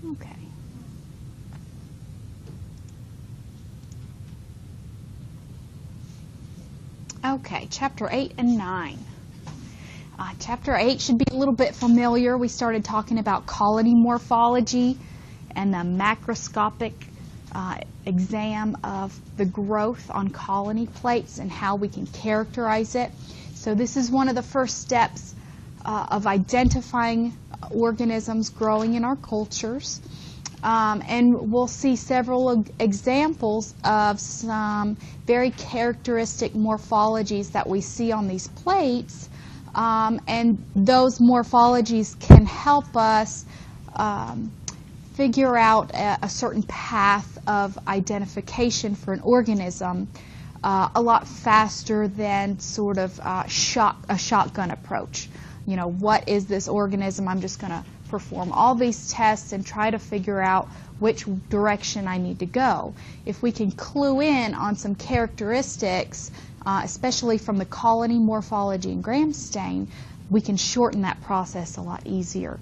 Okay. Okay, Chapter 8 and 9. Chapter 8 should be a little bit familiar. We started talking about colony morphology and the macroscopic exam of the growth on colony plates and how we can characterize it. So this is one of the first steps of identifying organisms growing in our cultures. And we'll see several examples of some very characteristic morphologies that we see on these plates. And those morphologies can help us figure out a certain path of identification for an organism a lot faster than sort of a shotgun approach. You know, what is this organism? I'm just going to perform all these tests and try to figure out which direction I need to go. If we can clue in on some characteristics, especially from the colony morphology and gram stain, we can shorten that process a lot easier.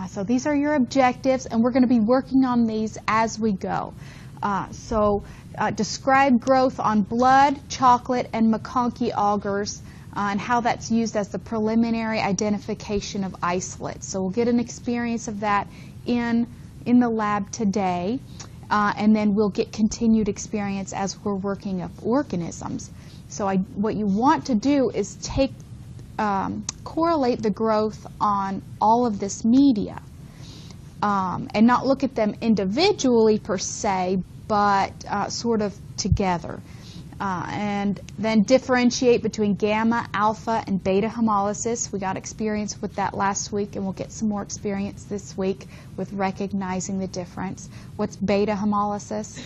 So these are your objectives, and we're going to be working on these as we go. Describe growth on blood, chocolate, and McConkey agars, and how that's used as the preliminary identification of isolates. So we'll get an experience of that in the lab today, and then we'll get continued experience as we're working up organisms. So what you want to do is correlate the growth on all of this media, and not look at them individually per se, but sort of together. And then differentiate between gamma, alpha, and beta hemolysis. We got experience with that last week, and we'll get some more experience this week with recognizing the difference. What's beta hemolysis?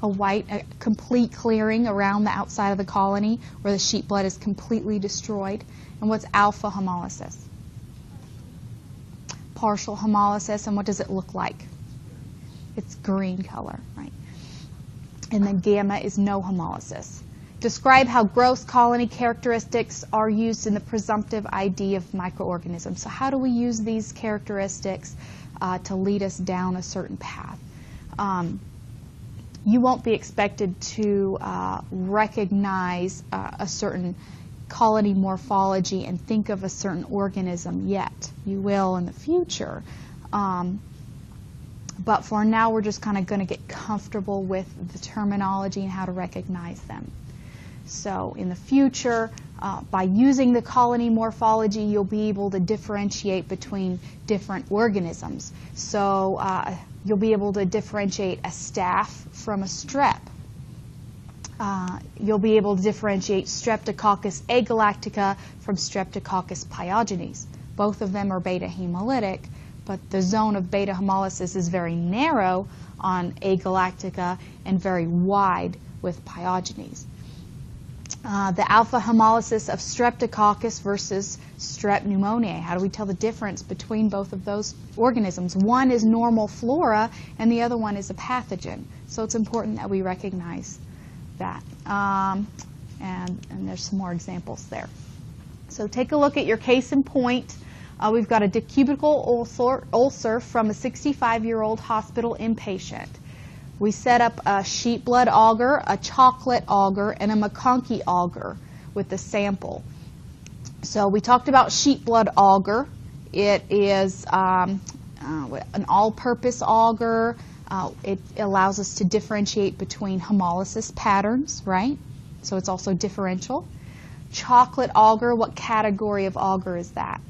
A complete clearing around the outside of the colony where the sheep blood is completely destroyed. And what's alpha hemolysis? Partial hemolysis. And what does it look like? It's green color, right? And then gamma is no hemolysis. Describe how gross colony characteristics are used in the presumptive ID of microorganisms. So how do we use these characteristics to lead us down a certain path? You won't be expected to recognize a certain colony morphology and think of a certain organism yet. You will in the future. But for now, we're just kind of going to get comfortable with the terminology and how to recognize them. So in the future, by using the colony morphology, you'll be able to differentiate between different organisms. So you'll be able to differentiate a staph from a strep. You'll be able to differentiate Streptococcus agalactica from Streptococcus pyogenes. Both of them are beta hemolytic, but the zone of beta hemolysis is very narrow on agalactica and very wide with pyogenes. The alpha hemolysis of Streptococcus versus Strep pneumoniae. How do we tell the difference between both of those organisms? One is normal flora and the other one is a pathogen. So it's important that we recognize that. And there's some more examples there. So take a look at your case in point. We've got a decubital ulcer from a 65-year-old hospital inpatient. We set up a sheep blood agar, a chocolate agar, and a McConkey agar with the sample. So we talked about sheep blood agar. It is an all-purpose agar. It allows us to differentiate between hemolysis patterns, right? So it's also differential. Chocolate agar, what category of agar is that?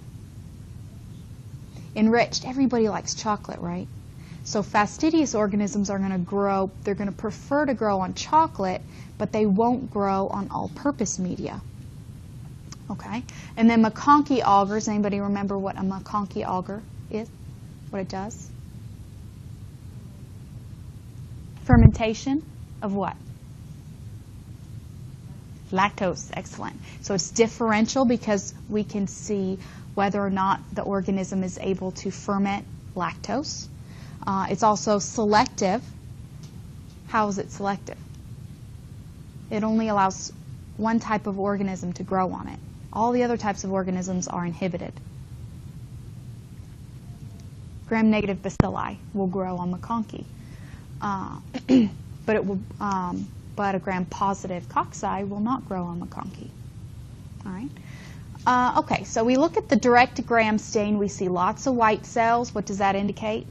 Enriched. Everybody likes chocolate, right? So fastidious organisms are going to grow, they're going to prefer to grow on chocolate, but they won't grow on all-purpose media. Okay? And then McConkey agars, anybody remember what a McConkey agar is? What it does? Fermentation of what? Lactose. Excellent. So it's differential because we can see whether or not the organism is able to ferment lactose. It's also selective. How is it selective? It only allows one type of organism to grow on it. All the other types of organisms are inhibited. Gram-negative bacilli will grow on MacConkey, but a gram-positive cocci will not grow on MacConkey. All right. Okay, so we look at the direct gram stain. We see lots of white cells. What does that indicate?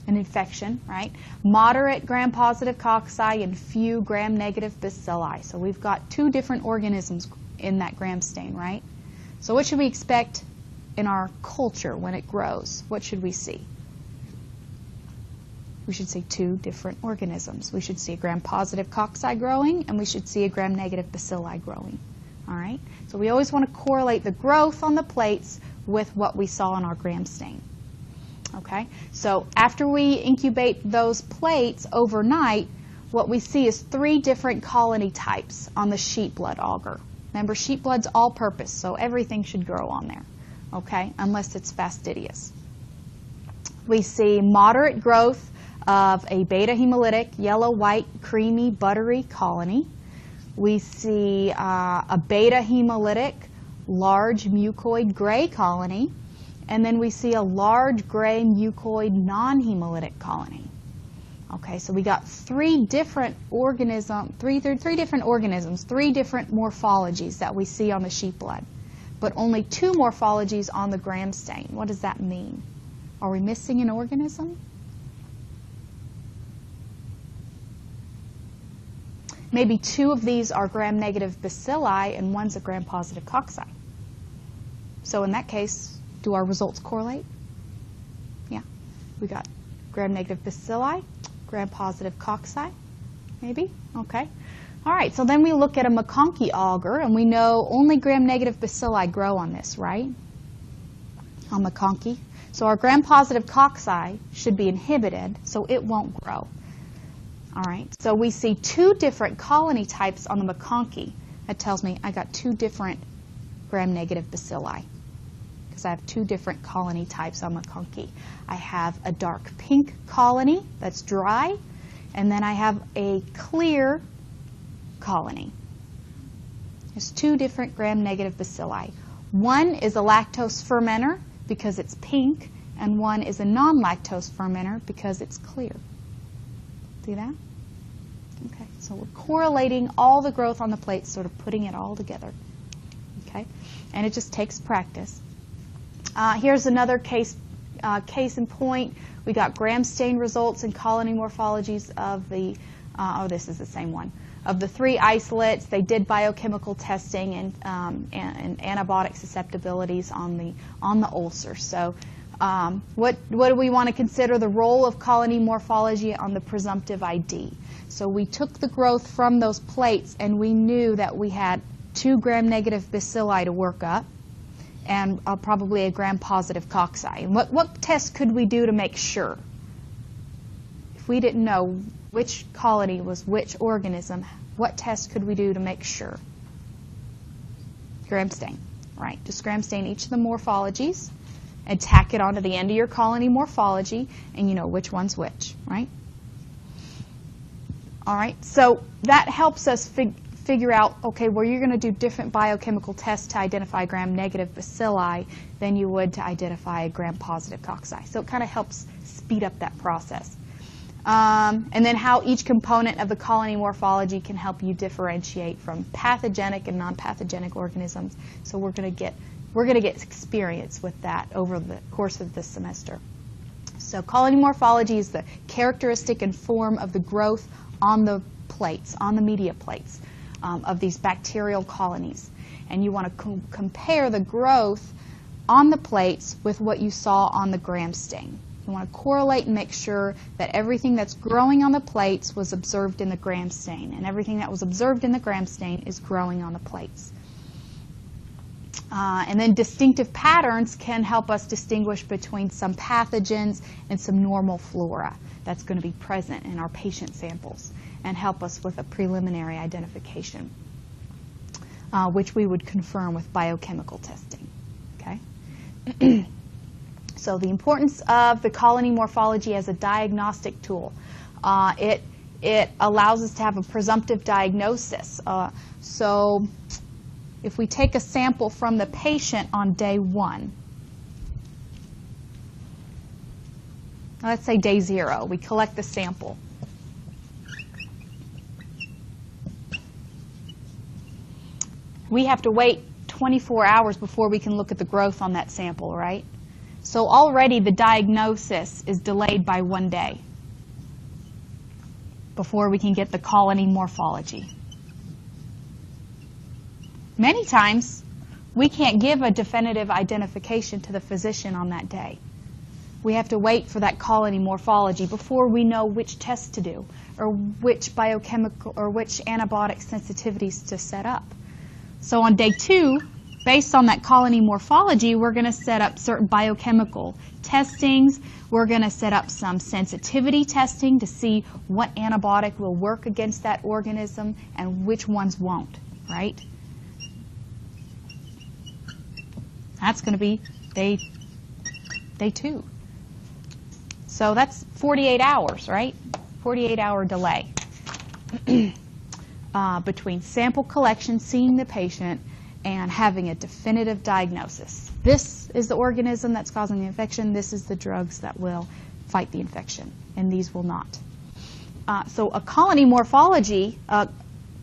An infection, right? Moderate gram-positive cocci and few gram-negative bacilli. So we've got two different organisms in that gram stain, right? So what should we expect in our culture when it grows? What should we see? We should see two different organisms. We should see a gram-positive cocci growing, and we should see a gram-negative bacilli growing. All right? So we always want to correlate the growth on the plates with what we saw in our gram stain. Okay? So after we incubate those plates overnight, what we see is 3 different colony types on the sheep blood agar. Remember, sheep blood's all-purpose, so everything should grow on there. Okay? Unless it's fastidious. We see moderate growth of a beta hemolytic, yellow, white, creamy, buttery colony. We see a beta hemolytic, large mucoid gray colony. And then we see a large gray mucoid non-hemolytic colony. Okay, so we got 3 different organisms, 3 different morphologies that we see on the sheep blood, but only 2 morphologies on the gram stain. What does that mean? Are we missing an organism? Maybe 2 of these are gram-negative bacilli and one's a gram-positive cocci. So in that case, do our results correlate? Yeah. We got gram-negative bacilli, gram-positive cocci, maybe? Okay. All right, so then we look at a MacConkey agar, and we know only gram-negative bacilli grow on this, right? On MacConkey. So our gram-positive cocci should be inhibited, so it won't grow. All right, so we see 2 different colony types on the MacConkey. That tells me I got 2 different gram-negative bacilli, because I have 2 different colony types on MacConkey. I have a dark pink colony that's dry, and then I have a clear colony. There's 2 different gram-negative bacilli. One is a lactose fermenter because it's pink, and one is a non-lactose fermenter because it's clear. See that? Okay, so we're correlating all the growth on the plate, sort of putting it all together. Okay, and it just takes practice. Here's another case in point. We got gram stain results and colony morphologies of the, this is the same one, of the 3 isolates. They did biochemical testing and antibiotic susceptibilities on the ulcer. So what do we want to consider the role of colony morphology on the presumptive ID? So we took the growth from those plates, and we knew that we had 2 gram-negative bacilli to work up, and probably a gram-positive cocci. And what test could we do to make sure? If we didn't know which colony was which organism, what test could we do to make sure? Gram stain, right? Just gram stain each of the morphologies and tack it onto the end of your colony morphology, and you know which one's which, right? All right, so that helps us figure out, okay, well, you're going to do different biochemical tests to identify gram-negative bacilli than you would to identify a gram-positive cocci. So it kind of helps speed up that process. And then how each component of the colony morphology can help you differentiate from pathogenic and non-pathogenic organisms. So we're going to get experience with that over the course of this semester. So colony morphology is the characteristic and form of the growth on the plates, on the media plates of these bacterial colonies. And you want to compare the growth on the plates with what you saw on the gram stain. You want to correlate and make sure that everything that's growing on the plates was observed in the gram stain, and everything that was observed in the gram stain is growing on the plates. And then distinctive patterns can help us distinguish between some pathogens and some normal flora that's going to be present in our patient samples, and help us with a preliminary identification, which we would confirm with biochemical testing. Okay? So the importance of the colony morphology as a diagnostic tool. It it allows us to have a presumptive diagnosis. So if we take a sample from the patient on day 1, let's say day 0, we collect the sample. We have to wait 24 hours before we can look at the growth on that sample, right? So already the diagnosis is delayed by 1 day before we can get the colony morphology. Many times, we can't give a definitive identification to the physician on that day. We have to wait for that colony morphology before we know which test to do or which biochemical or which antibiotic sensitivities to set up. So on day 2, based on that colony morphology, we're going to set up certain biochemical testings. We're going to set up some sensitivity testing to see what antibiotic will work against that organism and which ones won't, right? That's going to be day 2. So that's 48 hours, right? 48-hour delay between sample collection, seeing the patient, and having a definitive diagnosis. This is the organism that's causing the infection. This is the drugs that will fight the infection, and these will not. So a colony morphology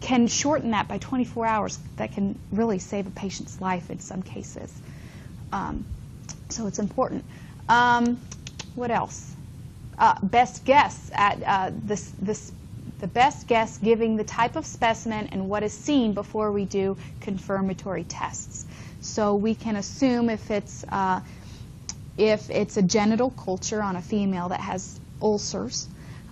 can shorten that by 24 hours. That can really save a patient's life in some cases. So it's important. What else? Best guess at the best guess giving the type of specimen and what is seen before we do confirmatory tests. So we can assume if it's a genital culture on a female that has ulcers,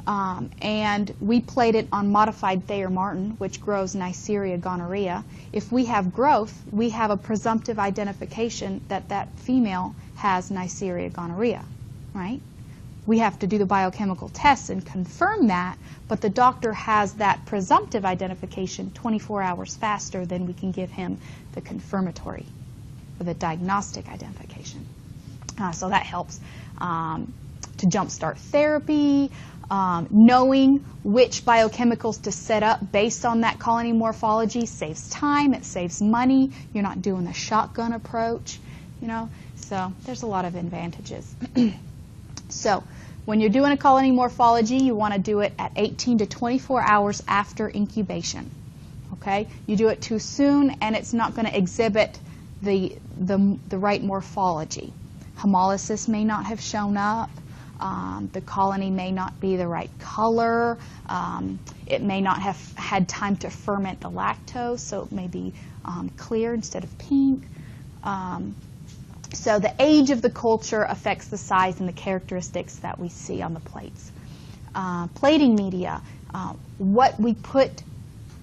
and we plate it on modified Thayer-Martin, which grows Neisseria gonorrhea. If we have growth, we have a presumptive identification that that female has Neisseria gonorrhea, right? We have to do the biochemical tests and confirm that, but the doctor has that presumptive identification 24 hours faster than we can give him the confirmatory or the diagnostic identification. So that helps to jumpstart therapy. Knowing which biochemicals to set up based on that colony morphology saves time, it saves money. You're not doing the shotgun approach, you know. So there's a lot of advantages. So when you're doing a colony morphology, you want to do it at 18 to 24 hours after incubation. Okay? You do it too soon, and it's not going to exhibit the right morphology. Hemolysis may not have shown up. The colony may not be the right color. It may not have had time to ferment the lactose, so it may be clear instead of pink. So the age of the culture affects the size and the characteristics that we see on the plates. Plating media, what we put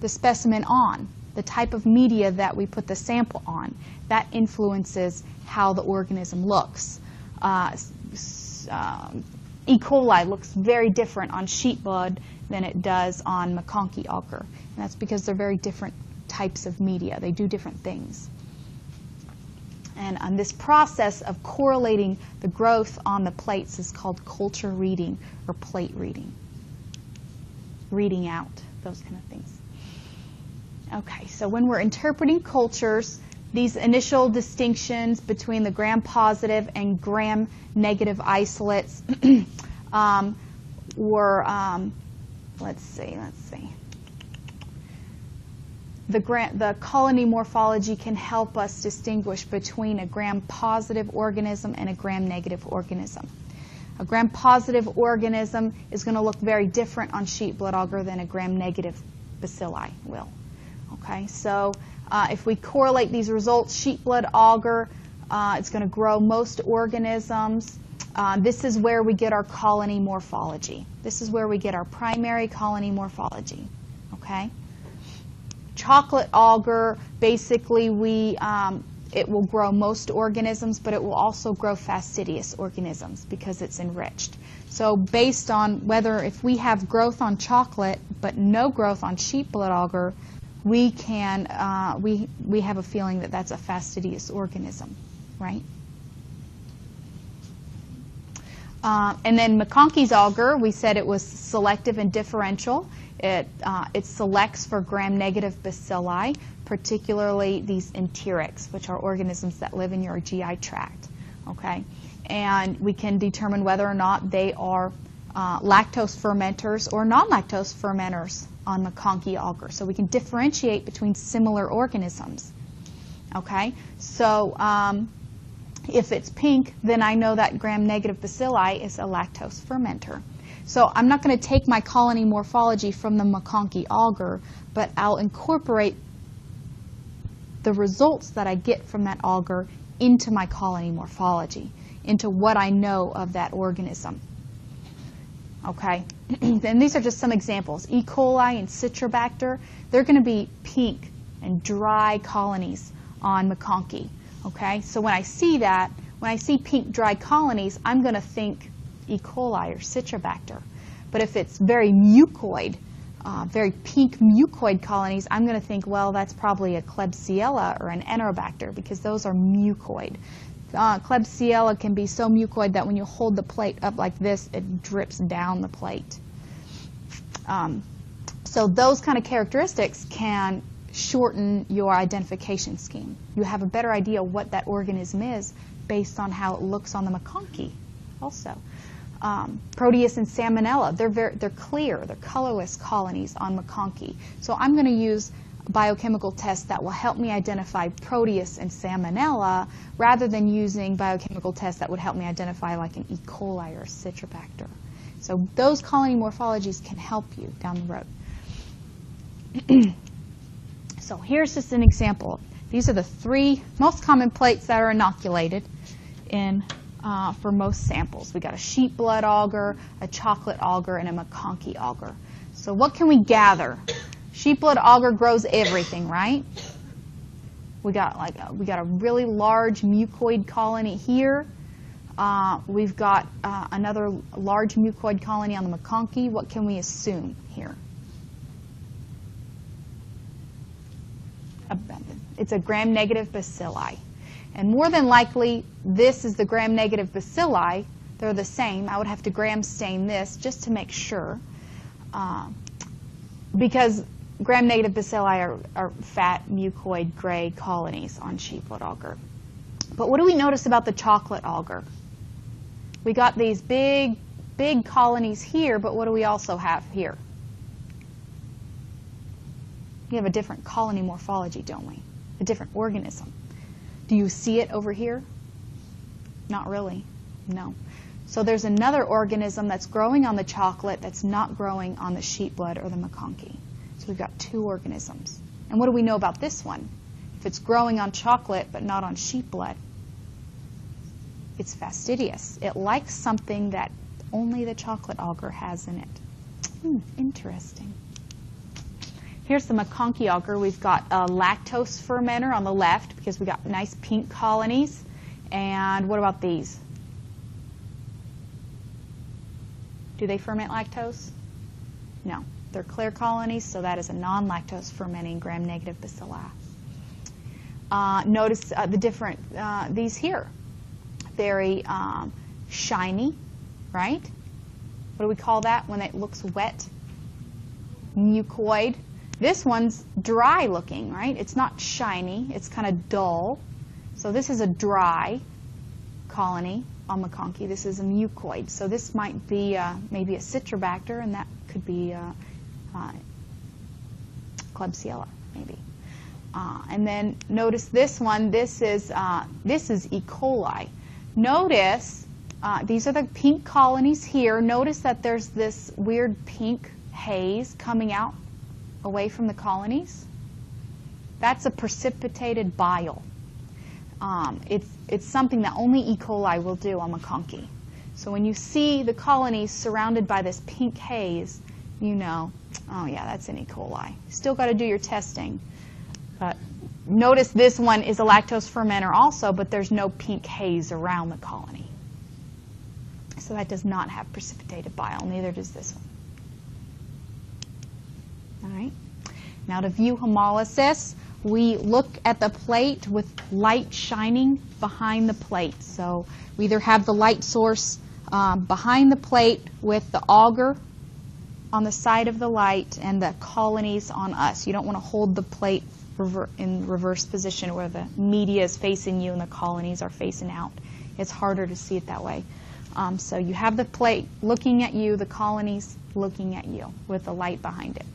the specimen on, the type of media that we put the sample on, that influences how the organism looks. E. coli looks very different on sheep blood than it does on MacConkey agar. And that's because they're very different types of media. They do different things. And on this process of correlating the growth on the plates is called culture reading or plate reading. Reading out, those kind of things. Okay, so when we're interpreting cultures, these initial distinctions between the gram-positive and gram-negative isolates were, let's see. The colony morphology can help us distinguish between a gram-positive organism and a gram-negative organism. A gram-positive organism is going to look very different on sheep blood agar than a gram-negative bacilli will. Okay, so if we correlate these results, sheep blood agar, it's going to grow most organisms. This is where we get our colony morphology. This is where we get our primary colony morphology. Okay. Chocolate agar, basically it will grow most organisms, but it will also grow fastidious organisms because it's enriched. So based on if we have growth on chocolate but no growth on sheep blood agar, we can we have a feeling that that's a fastidious organism, right? And then McConkey's agar, we said it was selective and differential. It selects for gram-negative bacilli, particularly these enterics, which are organisms that live in your GI tract. Okay? And we can determine whether or not they are lactose fermenters or non-lactose fermenters on McConkey agar. So we can differentiate between similar organisms. Okay? So if it's pink, then I know that gram-negative bacilli is a lactose fermenter. So I'm not going to take my colony morphology from the McConkey agar, but I'll incorporate the results that I get from that agar into my colony morphology, into what I know of that organism. Okay? And these are just some examples. E. coli and Citrobacter, they're going to be pink and dry colonies on McConkey. Okay? So when I see that, when I see pink dry colonies, I'm going to think E. coli or Citrobacter. But if it's very mucoid, very pink mucoid colonies, I'm going to think, well, that's probably a Klebsiella or an Enterobacter, because those are mucoid. Klebsiella can be so mucoid that when you hold the plate up like this, it drips down the plate. So those kind of characteristics can shorten your identification scheme. You have a better idea what that organism is based on how it looks on the McConkey also. Proteus and Salmonella, they're clear, they're colorless colonies on McConkey. So I'm going to use biochemical tests that will help me identify Proteus and Salmonella rather than using biochemical tests that would help me identify like an E. coli or a Citrobacter. So those colony morphologies can help you down the road. So here's just an example. These are the 3 most common plates that are inoculated in for most samples. We got a sheep blood agar, a chocolate agar, and a McConkey agar. So what can we gather? Sheep blood agar grows everything, right? We got a really large mucoid colony here. We've got another large mucoid colony on the McConkey. What can we assume here? It's a gram-negative bacilli. And more than likely, this is the gram-negative bacilli. They're the same. I would have to gram stain this just to make sure. Because gram-negative bacilli are fat, mucoid, gray colonies on sheep blood agar. But what do we notice about the chocolate agar? We got these big colonies here, but what do we also have here? We have a different colony morphology, don't we? A different organism. Do you see it over here? Not really. No. So there's another organism that's growing on the chocolate that's not growing on the sheep blood or the McConkey. So we've got 2 organisms. And what do we know about this one? If it's growing on chocolate but not on sheep blood, it's fastidious. It likes something that only the chocolate agar has in it. Interesting. Here's the McConkey agar. We've got a lactose fermenter on the left because we got nice pink colonies. And what about these? Do they ferment lactose? No. They're clear colonies, so that is a non-lactose fermenting gram-negative bacilli. Notice the different, these here. Very shiny, right? What do we call that when it looks wet? Mucoid. This one's dry looking, right? It's not shiny. It's kind of dull. So this is a dry colony on McConkey. This is a mucoid. So this might be maybe a Citrobacter, and that could be Klebsiella, maybe. And then notice this one. This is E. coli. Notice these are the pink colonies here. Notice that there's this weird pink haze coming out away from the colonies. That's a precipitated bile. It's something that only E. coli will do on McConkey. So when you see the colonies surrounded by this pink haze, you know, oh yeah, that's an E. coli. Still got to do your testing. But notice this one is a lactose fermenter also, but there's no pink haze around the colony. So that does not have precipitated bile. Neither does this one. All right. Now to view hemolysis, we look at the plate with light shining behind the plate. So we either have the light source behind the plate with the agar on the side of the light and the colonies on us. You don't want to hold the plate in reverse position where the media is facing you and the colonies are facing out. It's harder to see it that way. So you have the plate looking at you, the colonies looking at you with the light behind it.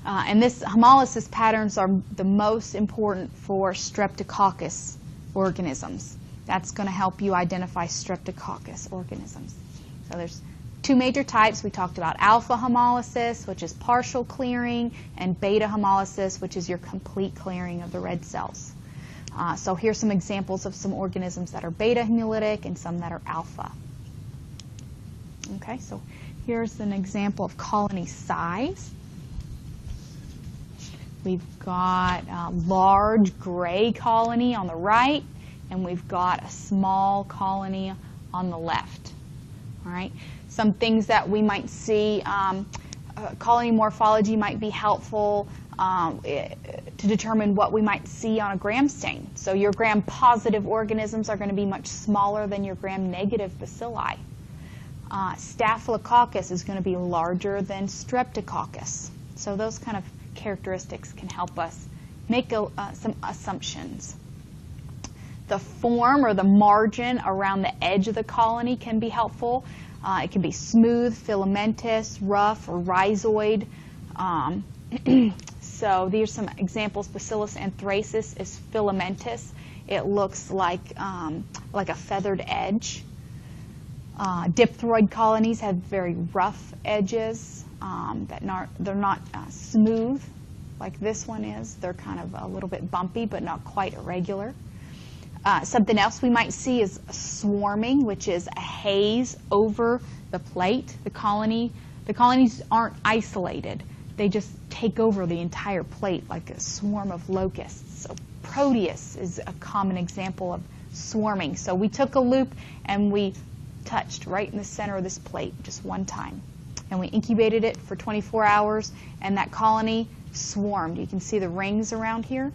And this hemolysis patterns are the most important for Streptococcus organisms. That's going to help you identify Streptococcus organisms. So there's two major types. We talked about alpha hemolysis, which is partial clearing, and beta hemolysis, which is your complete clearing of the red cells. So here's some examples of some organisms that are beta hemolytic and some that are alpha. Okay, so here's an example of colony size. We've got a large gray colony on the right, and we've got a small colony on the left. All right. Some things that we might see, colony morphology might be helpful to determine what we might see on a gram stain. So your gram-positive organisms are going to be much smaller than your gram-negative bacilli. Staphylococcus is going to be larger than Streptococcus. So those kind of characteristics can help us make some assumptions. The form or the margin around the edge of the colony can be helpful. It can be smooth, filamentous, rough, or rhizoid. So these are some examples. Bacillus anthracis is filamentous. It looks like a feathered edge. Dipteroid colonies have very rough edges. They're not smooth like this one is. They're kind of a little bit bumpy, but not quite irregular. Something else we might see is swarming, which is a haze over the plate. The colonies aren't isolated. They just take over the entire plate like a swarm of locusts. So Proteus is a common example of swarming. So we took a loop and we touched right in the center of this plate just one time. And we incubated it for 24 hours, and that colony swarmed. You can see the rings around here.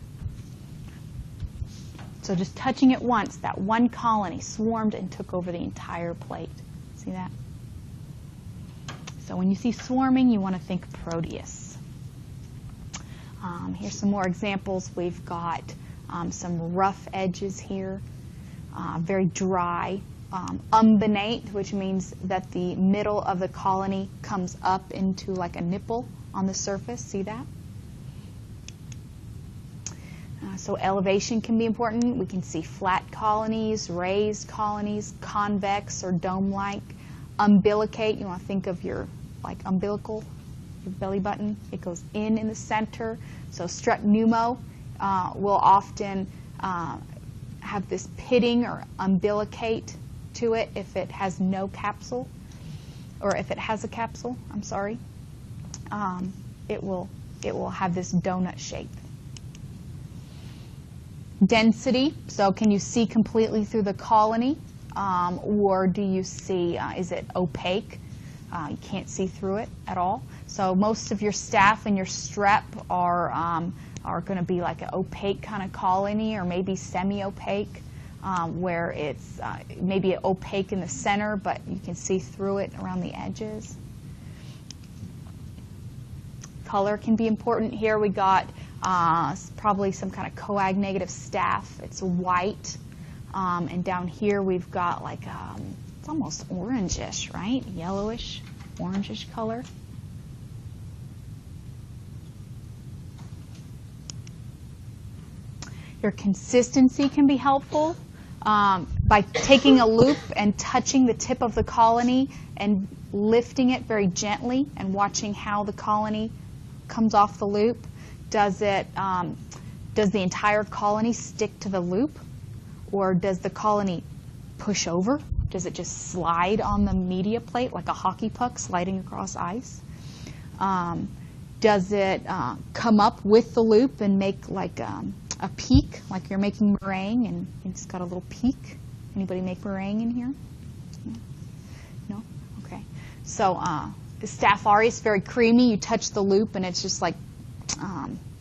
So just touching it once, that one colony swarmed and took over the entire plate. See that? So when you see swarming, you want to think Proteus. Here's some more examples. We've got some rough edges here, very dry. Umbonate, which means that the middle of the colony comes up into like a nipple on the surface. See that? So elevation can be important. We can see flat colonies, raised colonies, convex or dome-like. Umbilicate, you want to think of your like umbilical, your belly button. It goes in the center. So strep pneumo will often have this pitting or umbilicate to it if it has no capsule, or if it has a capsule, I'm sorry. It will have this donut shape. Density, so can you see completely through the colony, or do you see, is it opaque? You can't see through it at all. So most of your staph and your strep are going to be like an opaque kind of colony, or maybe semi-opaque, where it's maybe opaque in the center, but you can see through it around the edges. Color can be important. Here we got probably some kind of coag-negative staph. It's white. And down here we've got like, it's almost orangish, right? Yellowish, orangish color. Your consistency can be helpful by taking a loop and touching the tip of the colony and lifting it very gently and watching how the colony comes off the loop. Does the entire colony stick to the loop, or does the colony push over? Does it just slide on the media plate like a hockey puck sliding across ice? Does it come up with the loop and make like a peak, like you're making meringue and it's got a little peak? Anybody make meringue in here? No? Okay. So the Staph aureus, very creamy. You touch the loop and it's just like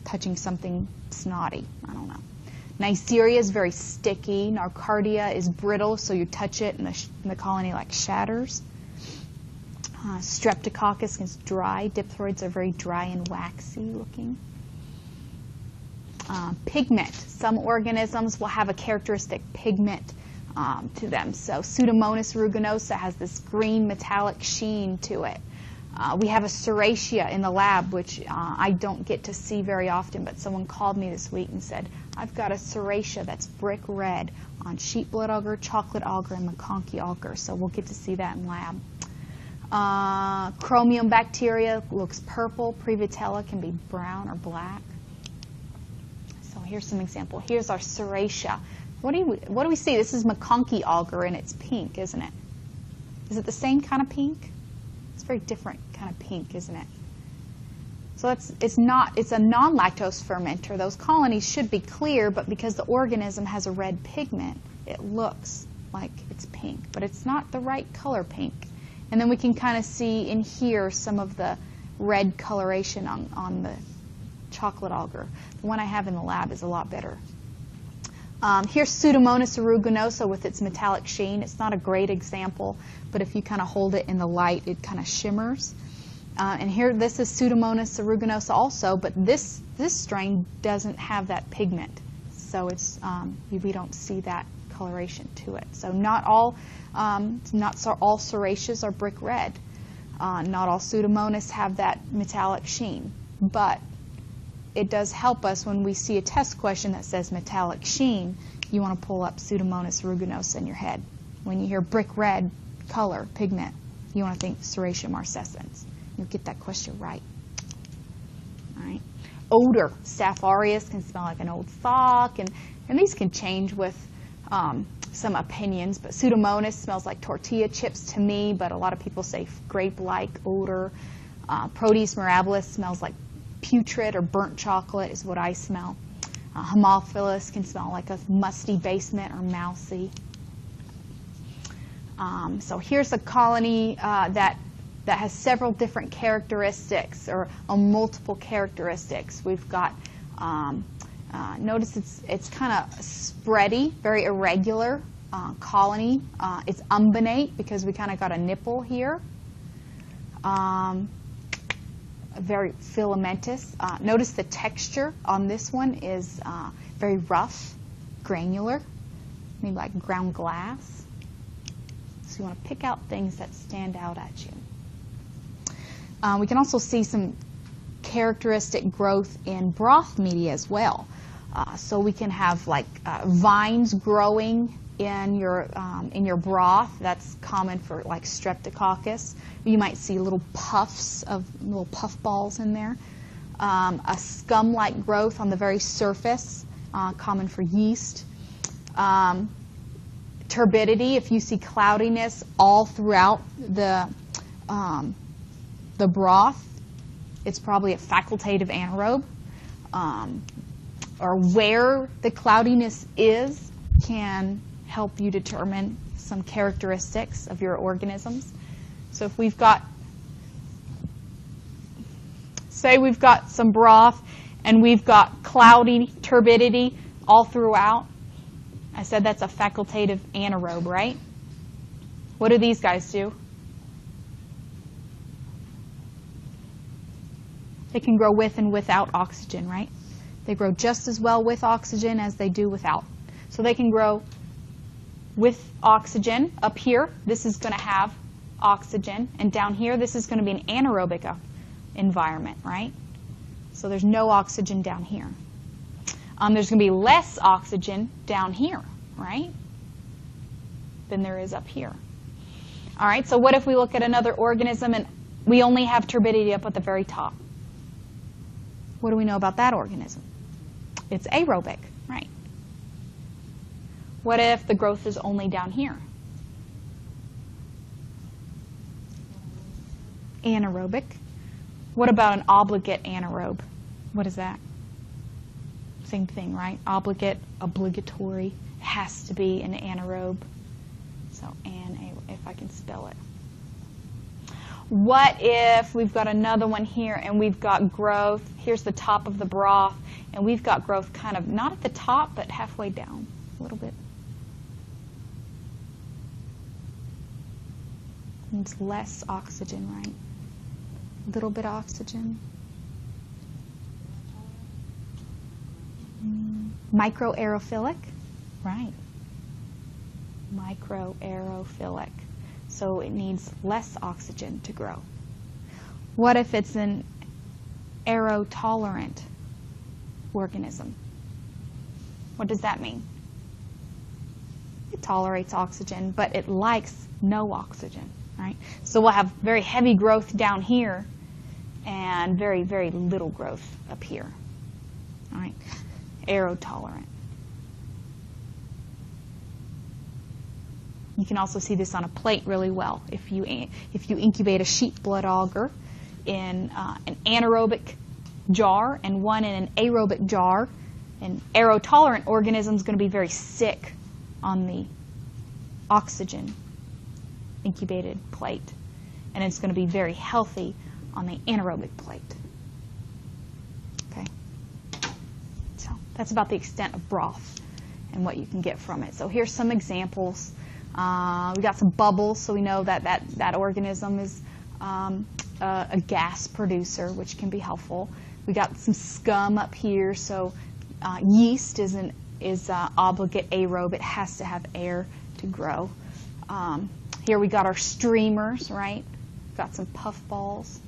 touching something snotty. I don't know. Neisseria is very sticky. Nocardia is brittle, so you touch it and the colony like shatters. Streptococcus is dry. Dipteroids are very dry and waxy looking. Pigment. Some organisms will have a characteristic pigment to them. So Pseudomonas aeruginosa has this green metallic sheen to it. We have a serratia in the lab, which I don't get to see very often, but someone called me this week and said, I've got a serratia that's brick red on sheep blood agar, chocolate agar, and McConkey agar. So we'll get to see that in lab. Chromium bacteria looks purple. Prevotella can be brown or black. So here's some example. Here's our serratia. What do we see? This is McConkey agar, and it's pink, isn't it? Is it the same kind of pink? It's a very different kind of pink, isn't it? So it's a non-lactose fermenter. Those colonies should be clear, but because the organism has a red pigment, it looks like it's pink, but it's not the right color pink. And then we can kind of see in here some of the red coloration on the chocolate agar. The one I have in the lab is a lot better. Here's Pseudomonas aeruginosa with its metallic sheen. It's not a great example, but if you kind of hold it in the light, it kind of shimmers. And here, this is Pseudomonas aeruginosa also, but this strain doesn't have that pigment, so it's we don't see that coloration to it. So not all serratias are brick red. Not all Pseudomonas have that metallic sheen, but it does help us when we see a test question that says metallic sheen. You want to pull up Pseudomonas aeruginosa in your head. When you hear brick red color, pigment, you want to think Serratia marcescens. You'll get that question right. All right. Odor. Staph aureus can smell like an old sock, and these can change with some opinions, but Pseudomonas smells like tortilla chips to me, but a lot of people say grape-like odor. Proteus mirabilis smells like putrid or burnt chocolate is what I smell. Hemolysis can smell like a musty basement or mousy. So here's a colony that has several different characteristics, or multiple characteristics. We've got, notice it's kind of spready, very irregular colony. It's umbonate because we kind of got a nipple here. Very filamentous. Notice the texture on this one is very rough, granular, maybe like ground glass. So you want to pick out things that stand out at you. We can also see some characteristic growth in broth media as well. So we can have like vines growing in your broth. That's common for like Streptococcus. You might see little puffs of little puff balls in there. A scum-like growth on the very surface, common for yeast. Turbidity, if you see cloudiness all throughout the broth, it's probably a facultative anaerobe. Or where the cloudiness is can help you determine some characteristics of your organisms. So if we've got, say we've got some broth and we've got cloudy turbidity all throughout, I said that's a facultative anaerobe, right? What do these guys do? They can grow with and without oxygen, right? They grow just as well with oxygen as they do without. So they can grow with oxygen. Up here, this is going to have oxygen. And down here, this is going to be an anaerobic environment, right? So there's no oxygen down here. There's going to be less oxygen down here, right, than there is up here. All right, so what if we look at another organism and we only have turbidity up at the very top? What do we know about that organism? It's aerobic, right? What if the growth is only down here? Anaerobic. What about an obligate anaerobe? What is that? Same thing, right? Obligate, obligatory, has to be an anaerobe. So if I can spell it. What if we've got another one here and we've got growth? Here's the top of the broth, And we've got growth kind of not at the top, but halfway down a little bit. Needs less oxygen, right? A little bit of oxygen. Microaerophilic, right? Microaerophilic. So it needs less oxygen to grow. What if it's an aerotolerant organism? What does that mean? It tolerates oxygen, but it likes no oxygen, right? So we'll have very heavy growth down here and very, very little growth up here, all right? Aerotolerant. You can also see this on a plate really well. If you incubate a sheep blood agar in an anaerobic jar and one in an aerobic jar, an aerotolerant organism is going to be very sick on the oxygen incubated plate, and it's going to be very healthy on the anaerobic plate. Okay, so that's about the extent of broth and what you can get from it. So here's some examples. We got some bubbles, so we know that organism is a gas producer, which can be helpful. We got some scum up here, so yeast is obligate aerobe. It has to have air to grow. Here we got our streamers, right? Got some puffballs.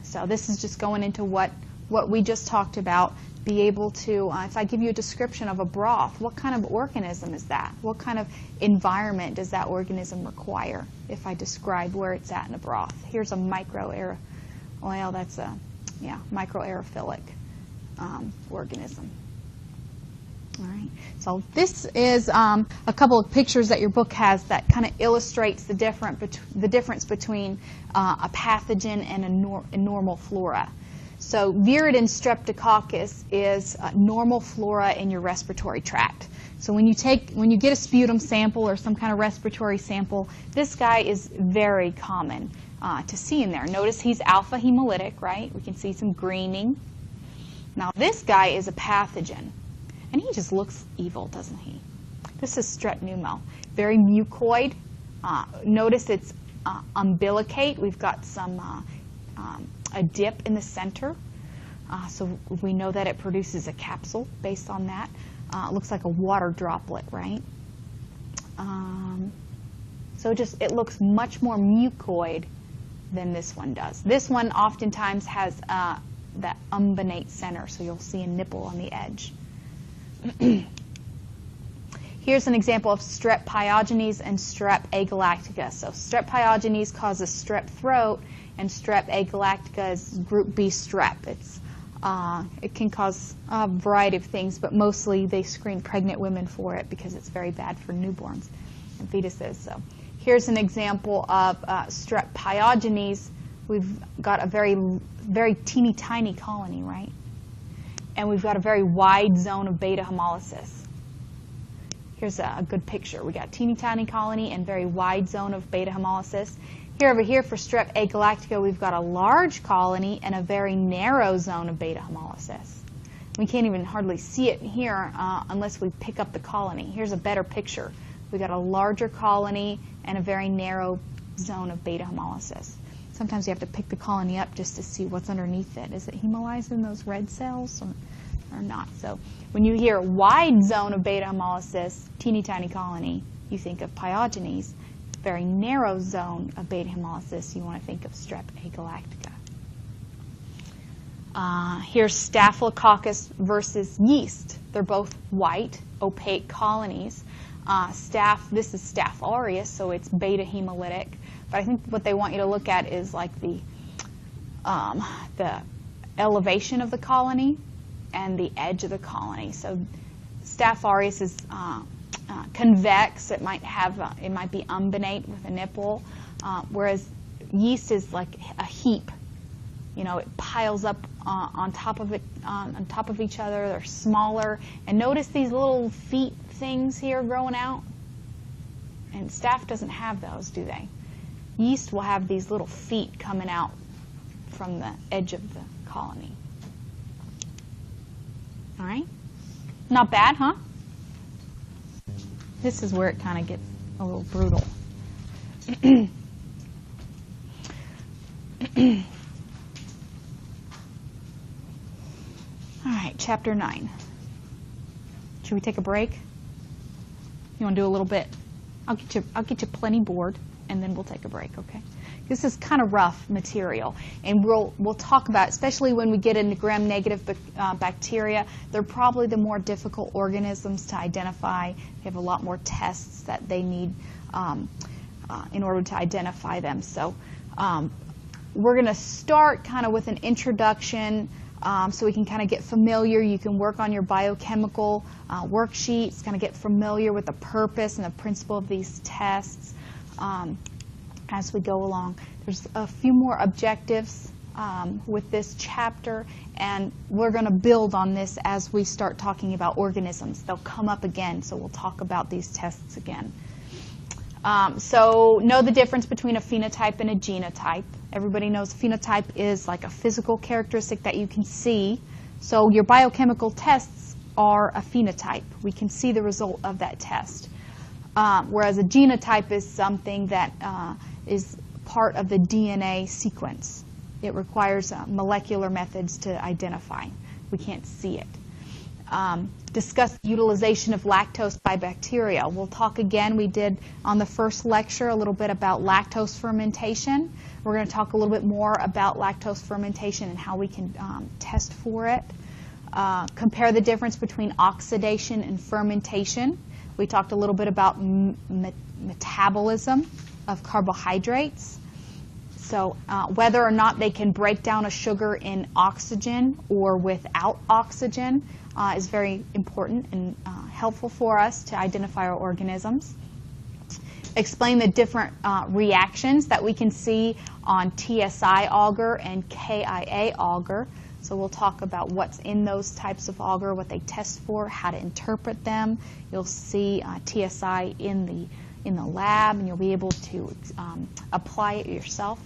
So this is just going into what we just talked about. Be able to, if I give you a description of a broth, what kind of organism is that? What kind of environment does that organism require if I describe where it's at in a broth? Here's a microaerophilic organism. All right. So this is a couple of pictures that your book has that kind of illustrates the difference between a pathogen and a normal flora. So Viridans Streptococcus is normal flora in your respiratory tract. So when you get a sputum sample or some kind of respiratory sample, this guy is very common to see in there. Notice he's alpha hemolytic, right? We can see some greening. Now this guy is a pathogen, and he just looks evil, doesn't he? This is Strep pneumo, very mucoid. Notice it's umbilicate. We've got some a dip in the center, so we know that it produces a capsule based on that. It looks like a water droplet, right? So it looks much more mucoid than this one does. This one oftentimes has that umbonate center, so you'll see a nipple on the edge. Here's an example of Strep pyogenes and Strep agalactica. So Strep pyogenes causes strep throat, and Strep agalactica is group B strep. It can cause a variety of things, but mostly they screen pregnant women for it because it's very bad for newborns and fetuses. So here's an example of Strep pyogenes. We've got a very, very teeny tiny colony, right? And we've got a very wide zone of beta hemolysis. Here's a good picture. We got teeny tiny colony and very wide zone of beta hemolysis. Here over here for Strep agalactica, we've got a large colony and a very narrow zone of beta hemolysis. We can't even hardly see it here unless we pick up the colony. Here's a better picture. We've got a larger colony and a very narrow zone of beta hemolysis. Sometimes you have to pick the colony up just to see what's underneath it. Is it hemolyzing those red cells or not? So when you hear wide zone of beta hemolysis, teeny tiny colony, you think of pyogenes. Very narrow zone of beta hemolysis, you want to think of Strep agalactica. Here's Staphylococcus versus yeast. They're both white, opaque colonies. This is Staph aureus, so it's beta hemolytic. But I think what they want you to look at is like the elevation of the colony and the edge of the colony. So Staph aureus is convex. It might be umbonate with a nipple, whereas yeast is like a heap. You know, it piles up on top of each other. They're smaller. And notice these little feet things here growing out. And staph doesn't have those, do they? Yeast will have these little feet coming out from the edge of the colony. All right? Not bad, huh? This is where it kind of gets a little brutal. All right, chapter 9. Should we take a break? You want to do a little bit? I'll get you plenty bored, and then we'll take a break, okay? This is kind of rough material, and we'll talk about, especially when we get into gram-negative bacteria, they're probably the more difficult organisms to identify. They have a lot more tests that they need in order to identify them. So we're going to start kind of with an introduction so we can kind of get familiar. You can work on your biochemical worksheets, kind of get familiar with the purpose and the principle of these tests as we go along. There's a few more objectives with this chapter, and we're going to build on this as we start talking about organisms. They'll come up again, so we'll talk about these tests again. So know the difference between a phenotype and a genotype. Everybody knows a phenotype is like a physical characteristic that you can see. So your biochemical tests are a phenotype. We can see the result of that test. Whereas a genotype is something that is part of the DNA sequence. It requires molecular methods to identify. We can't see it. Discuss the utilization of lactose by bacteria. We'll talk again. We did on the first lecture a little bit about lactose fermentation. We're going to talk a little bit more about lactose fermentation and how we can test for it. Compare the difference between oxidation and fermentation. We talked a little bit about metabolism of carbohydrates. So whether or not they can break down a sugar in oxygen or without oxygen is very important and helpful for us to identify our organisms. Explain the different reactions that we can see on TSI agar and KIA agar. So we'll talk about what's in those types of agar, what they test for, how to interpret them. You'll see TSI in the lab, and you'll be able to apply it yourself.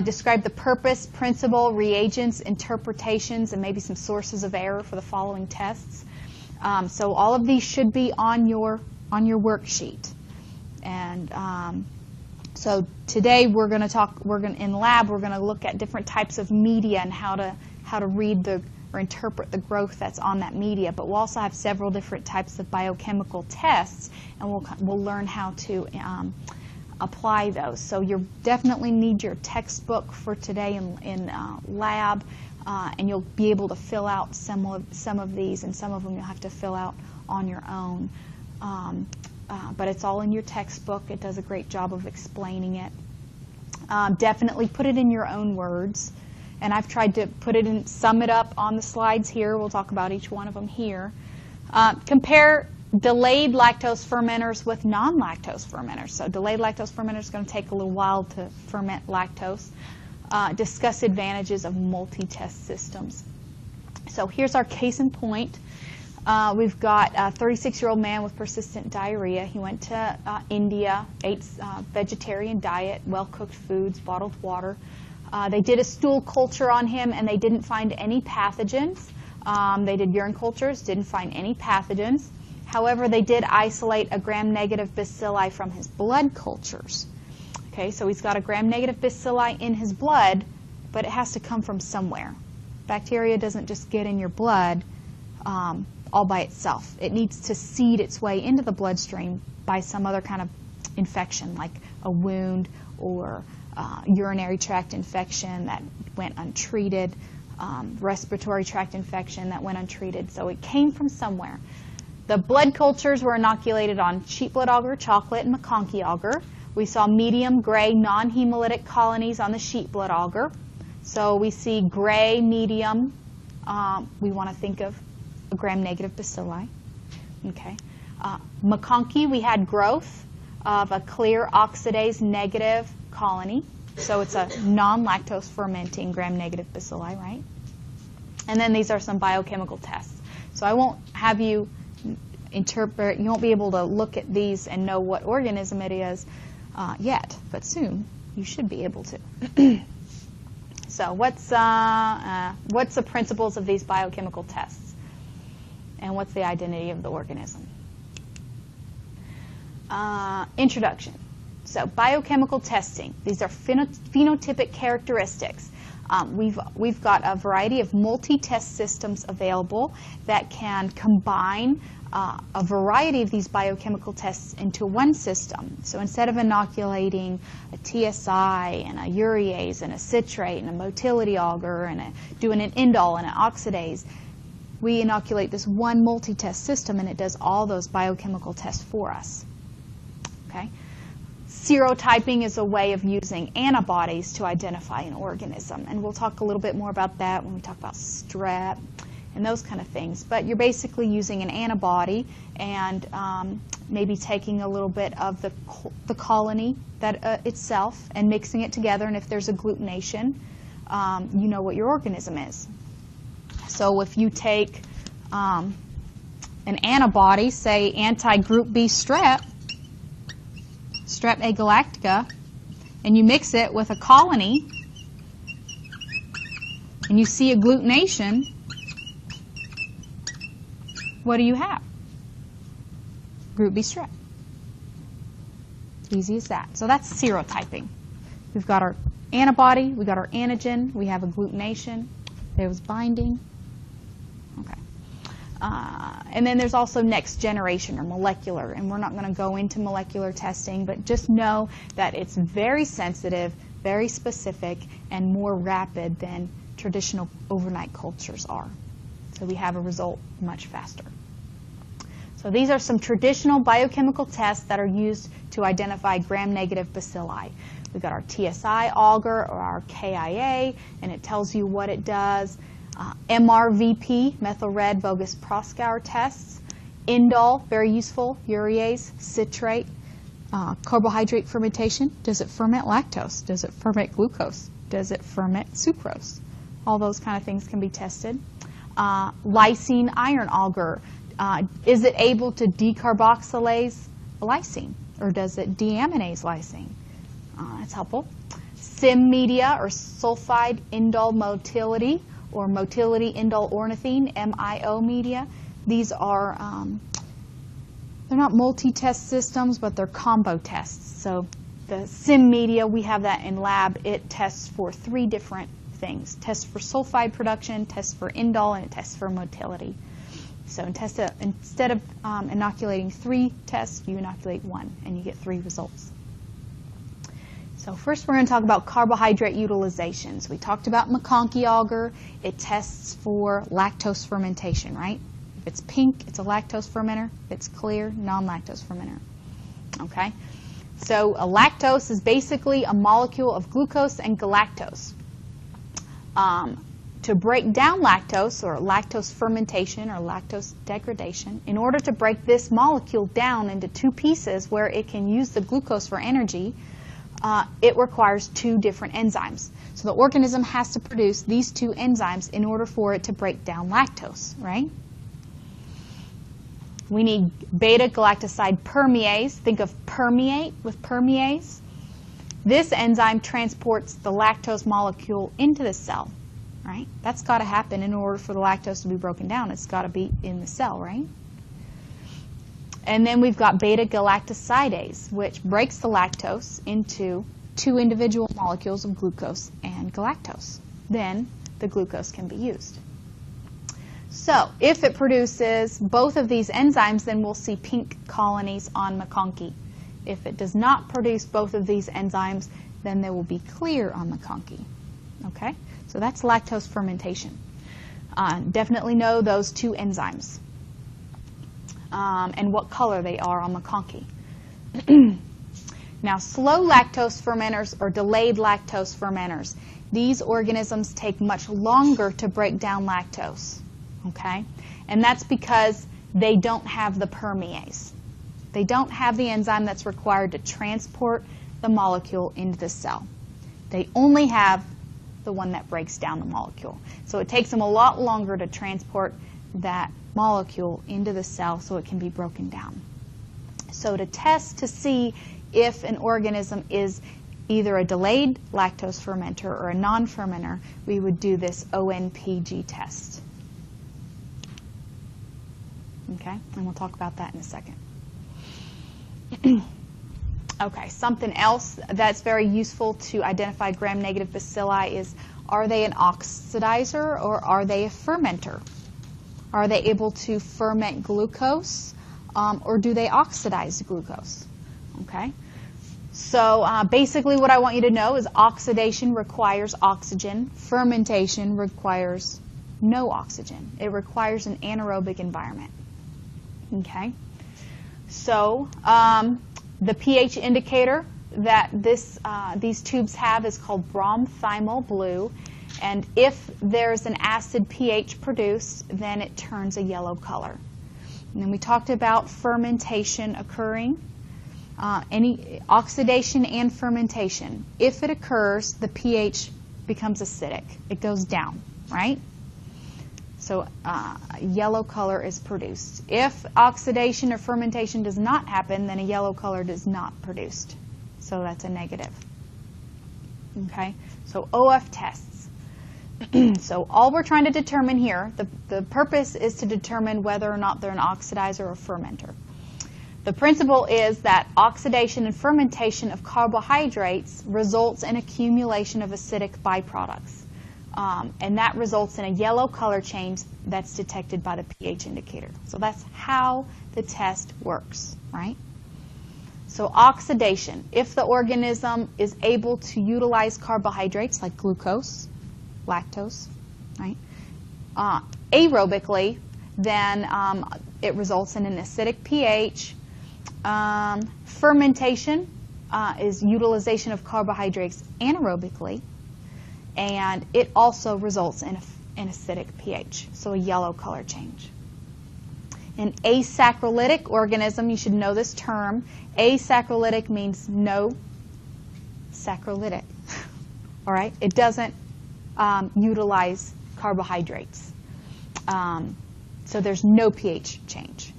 Describe the purpose, principle, reagents, interpretations, and maybe some sources of error for the following tests. So all of these should be on your worksheet. And so today we're going to talk. In lab we're going to look at different types of media and how to read or interpret the growth that's on that media. But we'll also have several different types of biochemical tests, and we'll learn how to apply those. So you definitely need your textbook for today in lab, and you'll be able to fill out some of these, and some of them you'll have to fill out on your own. But it's all in your textbook. It does a great job of explaining it. Definitely put it in your own words. And I've tried to sum it up on the slides here. We'll talk about each one of them here. Compare delayed lactose fermenters with non-lactose fermenters. So delayed lactose fermenters is going to take a little while to ferment lactose. Discuss advantages of multi-test systems. So here's our case in point. We've got a 36-year-old man with persistent diarrhea. He went to India, ate vegetarian diet, well-cooked foods, bottled water. They did a stool culture on him, and they didn't find any pathogens. They did urine cultures, didn't find any pathogens. However, they did isolate a gram-negative bacilli from his blood cultures. Okay, so he's got a gram-negative bacilli in his blood, but it has to come from somewhere. Bacteria doesn't just get in your blood all by itself. It needs to seed its way into the bloodstream by some other kind of infection, like a wound or urinary tract infection that went untreated, respiratory tract infection that went untreated. So it came from somewhere. The blood cultures were inoculated on sheep blood agar, chocolate, and McConkey agar. We saw medium gray non-hemolytic colonies on the sheep blood agar. So we see gray, medium. We want to think of a gram-negative bacilli. Okay. McConkey, we had growth of a clear oxidase-negative colony. So it's a non-lactose fermenting gram-negative bacilli, right? And then these are some biochemical tests. So I won't have you interpret, you won't be able to look at these and know what organism it is yet, but soon you should be able to. So what's the principles of these biochemical tests? And what's the identity of the organism? Introduction. So biochemical testing. These are phenotypic characteristics. We've got a variety of multi-test systems available that can combine a variety of these biochemical tests into one system. So instead of inoculating a TSI and a urease and a citrate and a motility auger and doing an indole and an oxidase, we inoculate this one multi-test system and it does all those biochemical tests for us. Okay? Serotyping is a way of using antibodies to identify an organism, and we'll talk a little bit more about that when we talk about strep and those kind of things. But you're basically using an antibody and maybe taking a little bit of the colony that itself and mixing it together, and if there's agglutination, you know what your organism is. So if you take an antibody, say anti-group B strep, Strep agalactiae, and you mix it with a colony, and you see agglutination, what do you have? Group B strep. Easy as that. So that's serotyping. We've got our antibody, we've got our antigen, we have agglutination, there was binding. Okay. And then there's also next generation or molecular, and we're not going to go into molecular testing, but just know that it's very sensitive, very specific, and more rapid than traditional overnight cultures are. So we have a result much faster. So these are some traditional biochemical tests that are used to identify gram-negative bacilli. We've got our TSI Agar or our KIA, and it tells you what it does. MRVP, methyl red bogus proscour tests. Indole, very useful, urease, citrate. Carbohydrate fermentation, does it ferment lactose? Does it ferment glucose? Does it ferment sucrose? All those kind of things can be tested. Lysine iron agar, is it able to decarboxylase lysine, or does it deaminase lysine? That's helpful. Sim media, or sulfide indole motility, or motility indole ornithine, MIO media. These are, they're not multi-test systems, but they're combo tests. So the sim media, we have that in lab. It tests for 3 different things. Tests for sulfide production, tests for indole, and it tests for motility. So instead of inoculating 3 tests, you inoculate 1, and you get 3 results. So first we're going to talk about carbohydrate utilizations. We talked about McConkey agar. It tests for lactose fermentation, right? If it's pink, it's a lactose fermenter. If it's clear, non-lactose fermenter. Okay? So a lactose is basically a molecule of glucose and galactose. To break down lactose, or lactose fermentation, or lactose degradation, in order to break this molecule down into 2 pieces where it can use the glucose for energy, it requires 2 different enzymes. So the organism has to produce these 2 enzymes in order for it to break down lactose, right? We need beta-galactoside permease. Think of permeate with permease. This enzyme transports the lactose molecule into the cell, right? That's got to happen in order for the lactose to be broken down. It's got to be in the cell, right? And then we've got beta-galactosidase, which breaks the lactose into 2 individual molecules of glucose and galactose. Then the glucose can be used. So if it produces both of these enzymes, then we'll see pink colonies on McConkey. If it does not produce both of these enzymes, then they will be clear on McConkey. Okay? So that's lactose fermentation. Definitely know those 2 enzymes. And what color they are on McConkey. Now, slow lactose fermenters or delayed lactose fermenters, these organisms take much longer to break down lactose, okay? And that's because they don't have the permease. They don't have the enzyme that's required to transport the molecule into the cell. They only have the one that breaks down the molecule. So it takes them a lot longer to transport that molecule into the cell so it can be broken down. So to test to see if an organism is either a delayed lactose fermenter or a non-fermenter, we would do this ONPG test. Okay, and we'll talk about that in a second. Okay, something else that's very useful to identify gram-negative bacilli is, are they an oxidizer or are they a fermenter? Are they able to ferment glucose or do they oxidize glucose? Okay, so basically what I want you to know is oxidation requires oxygen. Fermentation requires no oxygen. It requires an anaerobic environment. Okay, so the pH indicator that these tubes have is called bromthymol blue, and if there's an acid pH produced, then it turns a yellow color. And then we talked about fermentation occurring, any oxidation and fermentation. If it occurs, the pH becomes acidic. It goes down, right? So a yellow color is produced. If oxidation or fermentation does not happen, then a yellow color is not produced. So that's a negative. Okay, so OF tests. So all we're trying to determine here, the purpose is to determine whether or not they're an oxidizer or fermenter. The principle is that oxidation and fermentation of carbohydrates results in accumulation of acidic byproducts. And that results in a yellow color change that's detected by the pH indicator. So that's how the test works, right? So oxidation, if the organism is able to utilize carbohydrates like glucose, lactose, right? Aerobically, then it results in an acidic pH. Fermentation is utilization of carbohydrates anaerobically, and it also results in an acidic pH, so a yellow color change. An asaccharolytic organism, you should know this term. Asaccharolytic means no saccharolytic. All right? It doesn't utilize carbohydrates. So there's no pH change.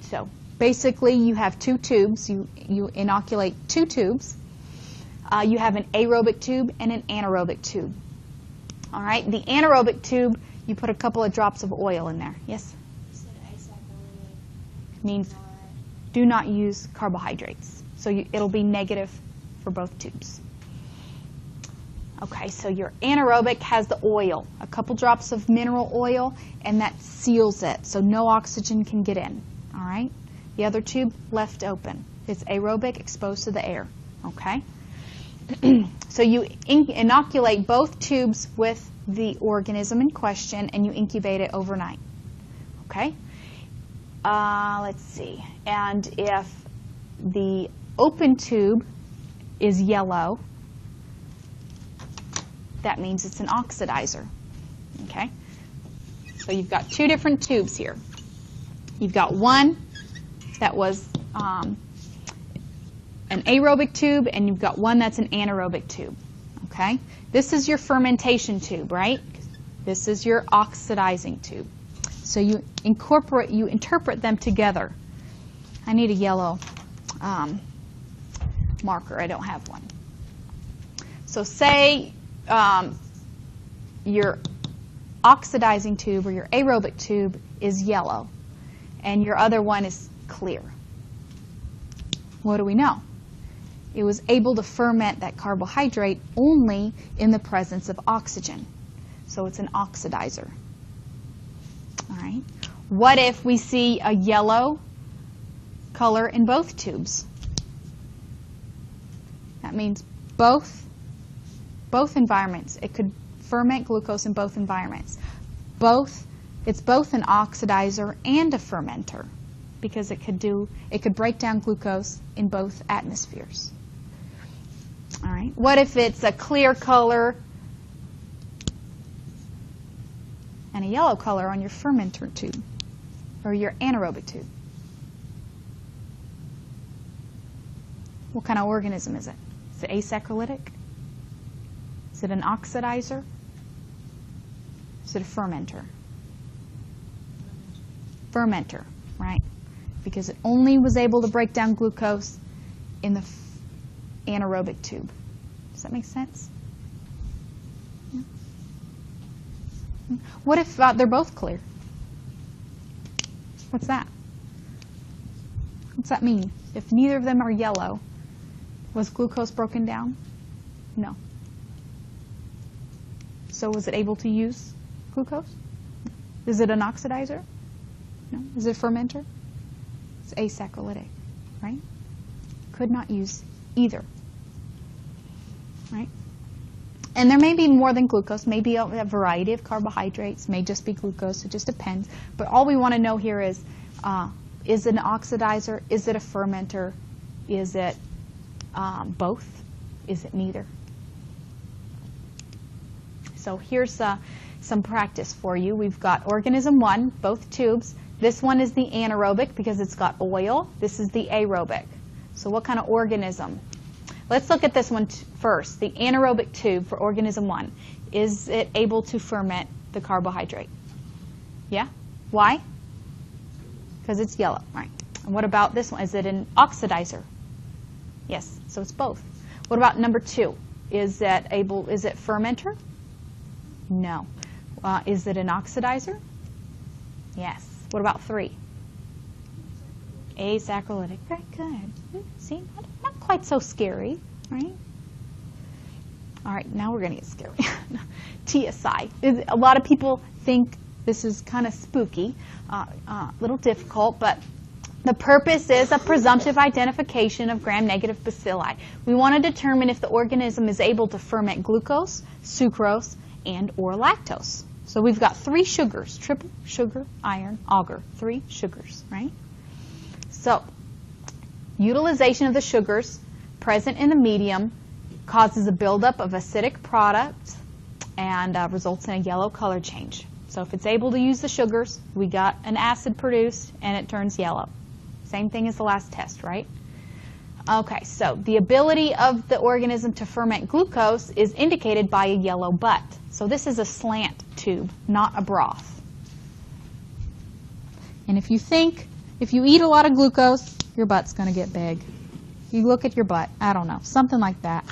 So basically, you have two tubes. You inoculate two tubes. You have an aerobic tube and an anaerobic tube. All right? The anaerobic tube, you put a couple of drops of oil in there. Yes? You said asaccharolytic Means do not use carbohydrates. So it'll be negative for both tubes. Okay, so your anaerobic has the oil, a couple drops of mineral oil, and that seals it, so no oxygen can get in. All right? The other tube left open. It's aerobic, exposed to the air. Okay? So you inoculate both tubes with the organism in question, and you incubate it overnight. Okay? Let's see. And if the open tube is yellow, that means it's an oxidizer. Okay? So you've got two different tubes here. You've got one that was an aerobic tube, and you've got one that's an anaerobic tube. Okay? This is your fermentation tube, right? This is your oxidizing tube. So you interpret them together. I need a yellow marker. I don't have one. So say your oxidizing tube or your aerobic tube is yellow, and your other one is clear. What do we know? It was able to ferment that carbohydrate only in the presence of oxygen. So it's an oxidizer. All right. What if we see a yellow color in both tubes? That means both environments. It could ferment glucose in both environments. It's both an oxidizer and a fermenter, because it could break down glucose in both atmospheres. All right. What if it's a clear color and a yellow color on your fermenter tube or your anaerobic tube? What kind of organism is it? Is it asaccharolytic? Is it an oxidizer? Is it a fermenter? Fermenter, right? Because it only was able to break down glucose in the anaerobic tube. Does that make sense? Yeah. What if they're both clear? What's that? What's that mean? If neither of them are yellow, was glucose broken down? No. So was it able to use glucose? Is it an oxidizer? No. Is it a fermenter? It's asaccharidic, right? Could not use either, right? And there may be more than glucose, maybe a variety of carbohydrates, may just be glucose, it just depends. But all we want to know here is it an oxidizer? Is it a fermenter? Is it both? Is it neither? So here's some practice for you. We've got organism 1, both tubes. This one is the anaerobic because it's got oil. This is the aerobic. So what kind of organism? Let's look at this one first. The anaerobic tube for organism 1. Is it able to ferment the carbohydrate? Yeah? Why? Because it's yellow, right? And what about this one? Is it an oxidizer? Yes, so it's both. What about number 2? Is it fermenter? No. Is it an oxidizer? Yes. What about 3? Asaccharidic. Very good. See, not quite so scary, right? All right, now we're going to get scary. TSI. A lot of people think this is kind of spooky, a little difficult, but the purpose is a presumptive identification of gram-negative bacilli. We want to determine if the organism is able to ferment glucose, sucrose, and or lactose. So we've got 3 sugars, triple sugar, iron, agar, 3 sugars, right? So utilization of the sugars present in the medium causes a buildup of acidic product and results in a yellow color change. So if it's able to use the sugars, we got an acid produced and it turns yellow. Same thing as the last test, right? Okay, so the ability of the organism to ferment glucose is indicated by a yellow butt. So this is a slant tube, not a broth. And if you eat a lot of glucose, your butt's going to get big. You look at your butt, I don't know, something like that.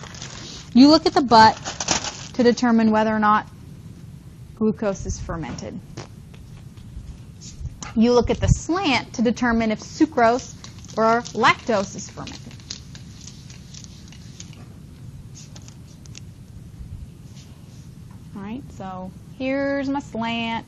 You look at the butt to determine whether or not glucose is fermented. You look at the slant to determine if sucrose or lactose is fermented. All right, so here's my slant.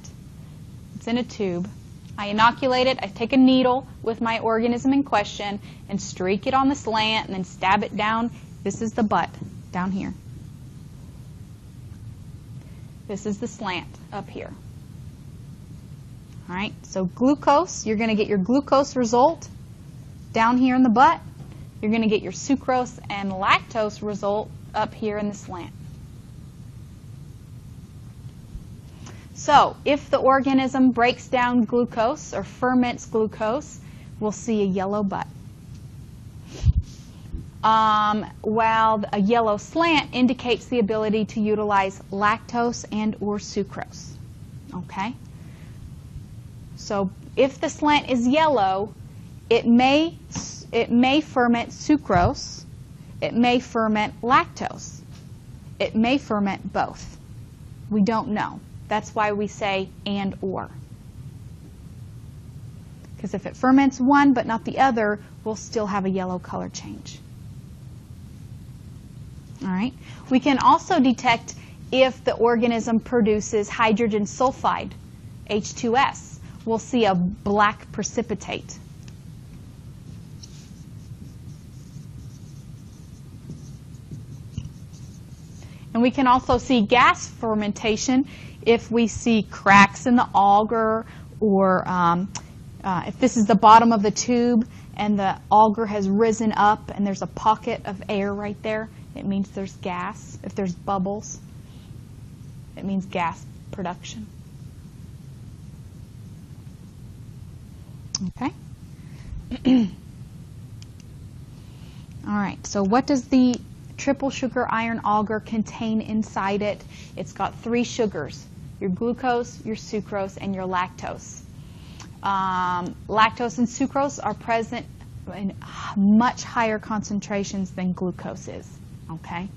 It's in a tube. I inoculate it. I take a needle with my organism in question and streak it on the slant and then stab it down. This is the butt down here. This is the slant up here. All right, so glucose, you're going to get your glucose result down here in the butt. You're going to get your sucrose and lactose result up here in the slant. So if the organism breaks down glucose or ferments glucose, we'll see a yellow butt. While a yellow slant indicates the ability to utilize lactose and or sucrose. Okay? So if the slant is yellow, it may ferment sucrose, it may ferment lactose, it may ferment both. We don't know. That's why we say and or. Because if it ferments one but not the other, we'll still have a yellow color change. All right. We can also detect if the organism produces hydrogen sulfide, H2S. We'll see a black precipitate. And we can also see gas fermentation if we see cracks in the agar, or if this is the bottom of the tube and the agar has risen up and there's a pocket of air right there, it means there's gas. If there's bubbles, it means gas production. Okay? All right, so what does the triple sugar iron agar contain inside it? It's got 3 sugars, your glucose, your sucrose, and your lactose. Lactose and sucrose are present in much higher concentrations than glucose is, okay?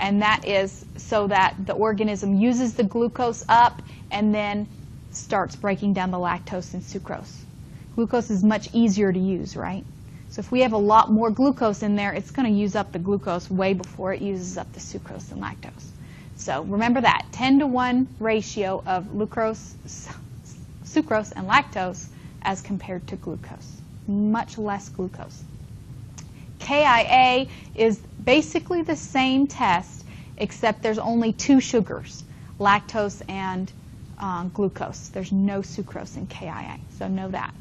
And that is so that the organism uses the glucose up and then starts breaking down the lactose and sucrose. Glucose is much easier to use, right? So if we have a lot more glucose in there, it's going to use up the glucose way before it uses up the sucrose and lactose. So remember that, 10-to-1 ratio of sucrose and lactose as compared to glucose. Much less glucose. KIA is basically the same test, except there's only 2 sugars, lactose and glucose. There's no sucrose in KIA, so know that.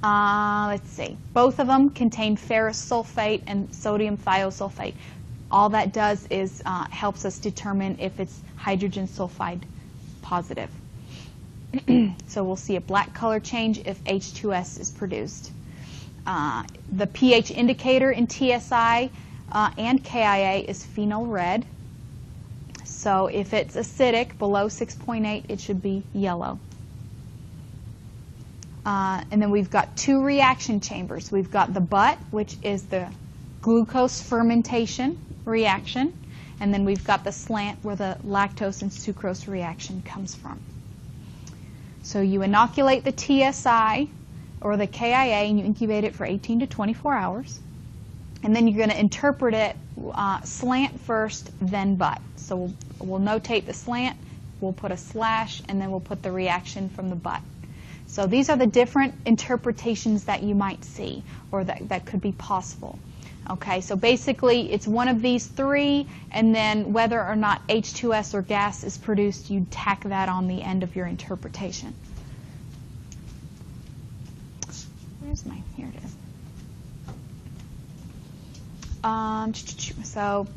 Let's see. Both of them contain ferrous sulfate and sodium thiosulfate. All that does is helps us determine if it's hydrogen sulfide positive. So we'll see a black color change if H2S is produced. The pH indicator in TSI and KIA is phenol red. So if it's acidic, below 6.8, it should be yellow. And then we've got 2 reaction chambers. We've got the butt, which is the glucose fermentation reaction, and then we've got the slant where the lactose and sucrose reaction comes from. So you inoculate the TSI or the KIA and you incubate it for 18 to 24 hours. And then you're going to interpret it slant first, then butt. So we'll notate the slant, we'll put a slash, and then we'll put the reaction from the butt. So these are the different interpretations that you might see or that could be possible. Okay, so basically it's one of these 3, and then whether or not H2S or gas is produced, you tack that on the end of your interpretation. Where's my, here it is. So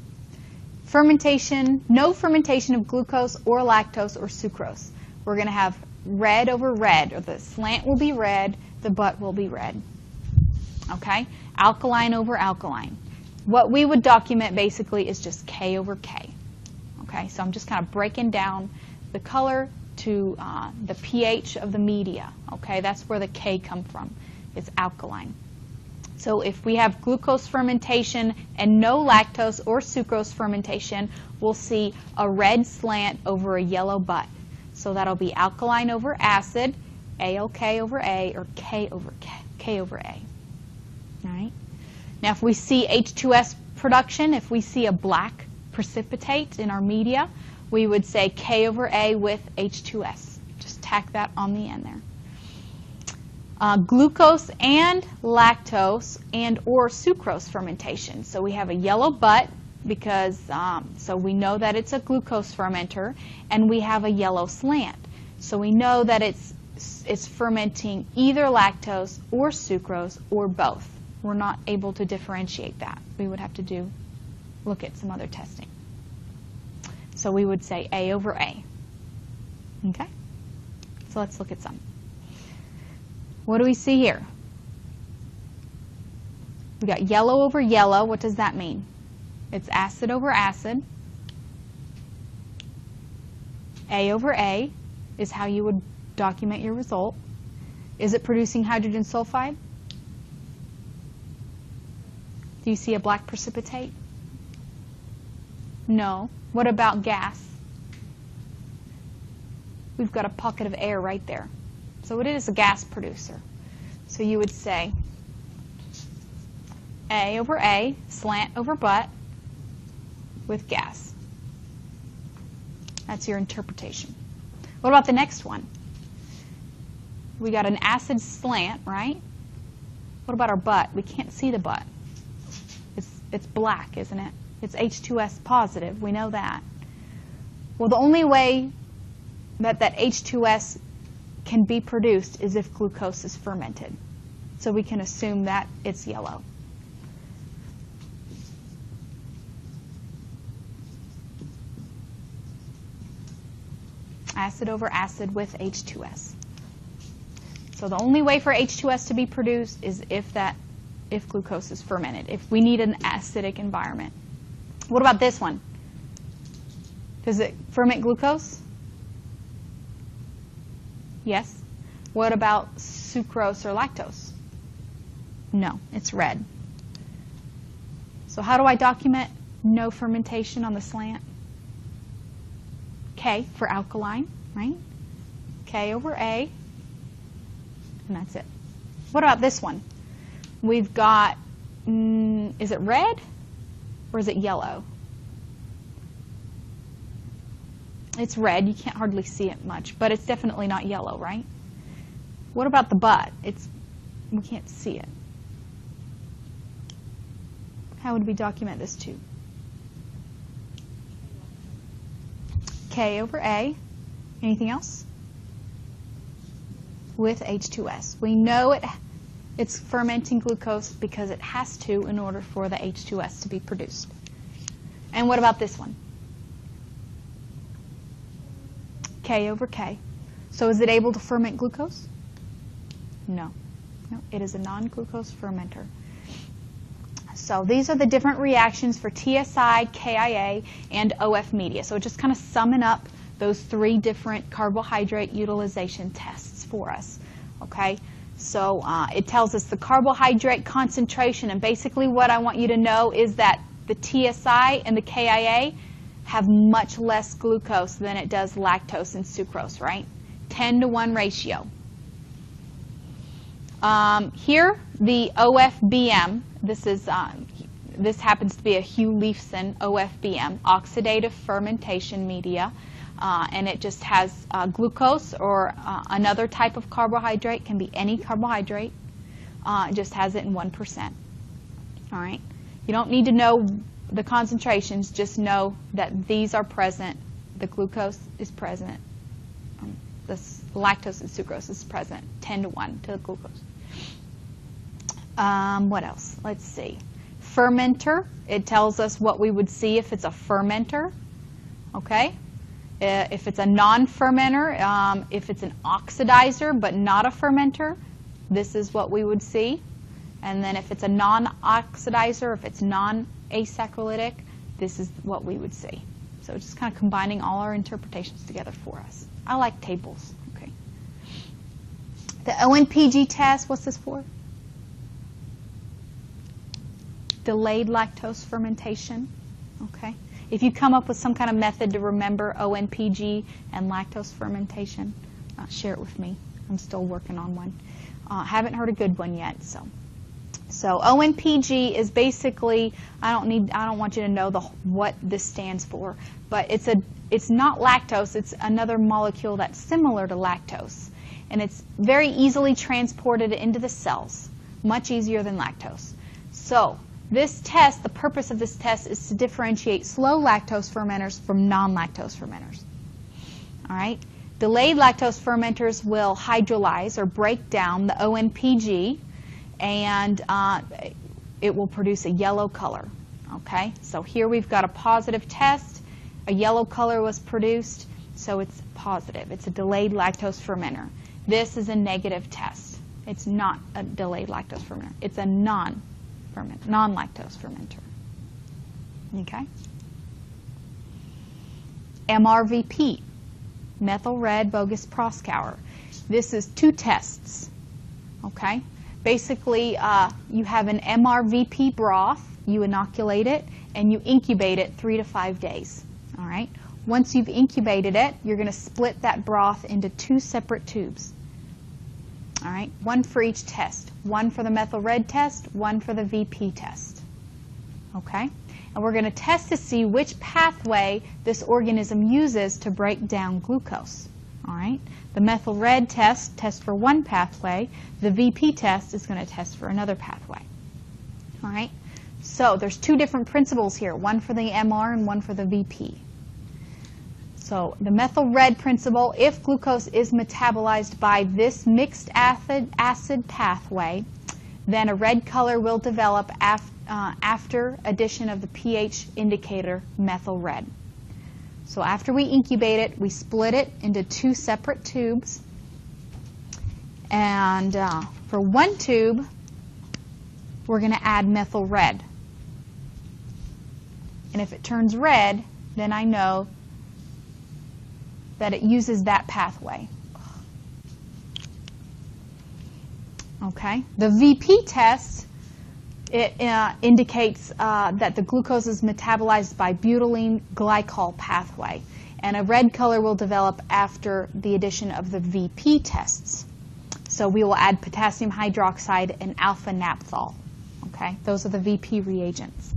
fermentation, no fermentation of glucose or lactose or sucrose. We're going to have red over red, or the slant will be red, the butt will be red. Okay? Alkaline over alkaline. What we would document basically is just K over K. Okay? So I'm just kind of breaking down the color to the pH of the media. Okay? That's where the K comes from. It's alkaline. So if we have glucose fermentation and no lactose or sucrose fermentation, we'll see a red slant over a yellow butt. So that'll be alkaline over acid, ALK over A, or K over A. All right? Now if we see H2S production, if we see a black precipitate in our media, we would say K over A with H2S. Just tack that on the end there. Glucose and lactose and or sucrose fermentation. So we have a yellow butt because so we know that it's a glucose fermenter, and we have a yellow slant. So we know that it's fermenting either lactose or sucrose or both. We're not able to differentiate that. We would have to look at some other testing. So we would say A over A. Okay? So let's look at some. What do we see here? We got yellow over yellow. What does that mean? It's acid over acid. A over A is how you would document your result. Is it producing hydrogen sulfide? Do you see a black precipitate? No. What about gas? We've got a pocket of air right there. So it is a gas producer. So you would say A over A, slant over butt, with gas. That's your interpretation. What about the next one? We got an acid slant, right? What about our butt? We can't see the butt. It's black, isn't it? It's H2S positive. We know that. Well, the only way that H2S can be produced is if glucose is fermented. So we can assume that it's yellow. Acid over acid with H2S. So the only way for H2S to be produced is if glucose is fermented, if we need an acidic environment. What about this one? Does it ferment glucose? Yes. What about sucrose or lactose? No, it's red. So how do I document no fermentation on the slant? K for alkaline, right? K over A. and that's it. What about this one? We've got, is it red or is it yellow? It's red. You can't hardly see it much, but it's definitely not yellow, right? What about the butt? We can't see it. How would we document this too? K over A. Anything else? With H2S. We know it's fermenting glucose because it has to in order for the H2S to be produced. And what about this one? K over K. So is it able to ferment glucose? No. No, it is a non-glucose fermenter. So these are the different reactions for TSI, KIA, and OF media. So just kind of summing up those 3 different carbohydrate utilization tests for us. Okay? So it tells us the carbohydrate concentration, and basically what I want you to know is that the TSI and the KIA have much less glucose than it does lactose and sucrose, right? 10-to-1 ratio. Here, the OFBM, this happens to be a Hugh-Leifson OFBM, oxidative fermentation media, and it just has glucose or another type of carbohydrate, can be any carbohydrate, it just has it in 1%. All right? You don't need to know the concentrations, just know that these are present, the glucose is present, the lactose and sucrose is present, 10-to-1 to the glucose. What else? Let's see. Fermenter, it tells us what we would see if it's a fermenter, okay? If it's a non-fermenter, if it's an oxidizer but not a fermenter, this is what we would see. And then if it's a non-oxidizer, if it's non-asaccharolytic, this is what we would see. So just kind of combining all our interpretations together for us. I like tables. Okay. The ONPG test, what's this for? Delayed lactose fermentation. Okay. If you come up with some kind of method to remember ONPG and lactose fermentation, share it with me. I'm still working on one. Haven't heard a good one yet, so. So ONPG is basically, I don't want you to know what this stands for, but it's not lactose. It's another molecule that's similar to lactose, and it's very easily transported into the cells, much easier than lactose. So this test, the purpose of this test is to differentiate slow lactose fermenters from non-lactose fermenters. All right. Delayed lactose fermenters will hydrolyze or break down the ONPG, and it will produce a yellow color. Okay, so here we've got a positive test. A yellow color was produced, so it's positive. It's a delayed lactose fermenter. This is a negative test. It's not a delayed lactose fermenter. It's a non-lactose fermenter. Okay. MRVP, methyl red bogus Proskauer. This is 2 tests. Okay. Basically, you have an MRVP broth, you inoculate it, and you incubate it 3 to 5 days. All right. Once you've incubated it, you're going to split that broth into 2 separate tubes. All right. 1 for each test. 1 for the methyl red test, 1 for the VP test. Okay. And we're going to test to see which pathway this organism uses to break down glucose. All right. The methyl red tests for 1 pathway. The VP test is going to test for another pathway. All right. So there's 2 different principles here, 1 for the MR and 1 for the VP. So the methyl red principle, if glucose is metabolized by this mixed acid pathway, then a red color will develop after addition of the pH indicator methyl red. So after we incubate it, we split it into 2 separate tubes. And for 1 tube, we're going to add methyl red. And if it turns red, then I know that it uses that pathway. Okay. The VP test, it indicates that the glucose is metabolized by butylene glycol pathway, and a red color will develop after the addition of the VP tests. So we will add potassium hydroxide and alpha naphthol. Okay, those are the VP reagents.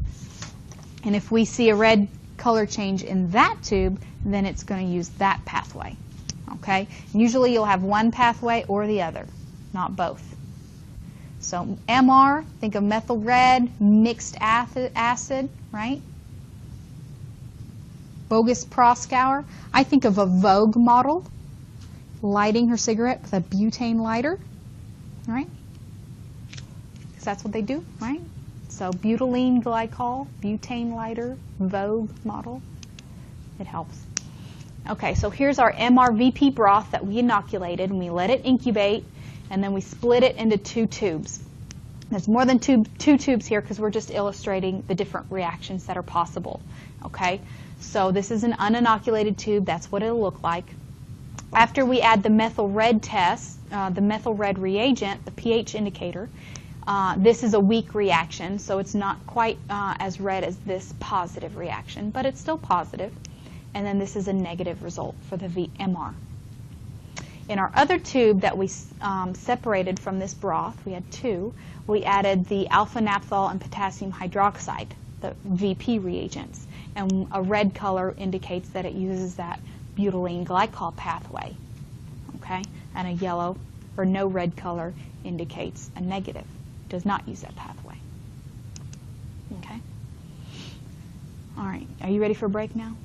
And if we see a red color change in that tube, then it's going to use that pathway. Okay, and usually you'll have one pathway or the other, not both. So MR, think of methyl red, mixed acid, right? Bogus Proskauer. I think of a Vogue model lighting her cigarette with a butane lighter, right? Because that's what they do, right? So butylene glycol, butane lighter, Vogue model. It helps. Okay, so here's our MRVP broth that we inoculated, and we let it incubate, and then we split it into 2 tubes. There's more than two tubes here because we're just illustrating the different reactions that are possible. Okay, so this is an uninoculated tube. That's what it'll look like. After we add the methyl red test, the methyl red reagent, the pH indicator, this is a weak reaction, so it's not quite as red as this positive reaction, but it's still positive. And then this is a negative result for the VMR. In our other tube that we separated from this broth, we had 2, we added the alpha naphthol and potassium hydroxide, the VP reagents. And a red color indicates that it uses that butylene glycol pathway. Okay? And a yellow or no red color indicates a negative. It does not use that pathway. Okay? All right. Are you ready for a break now?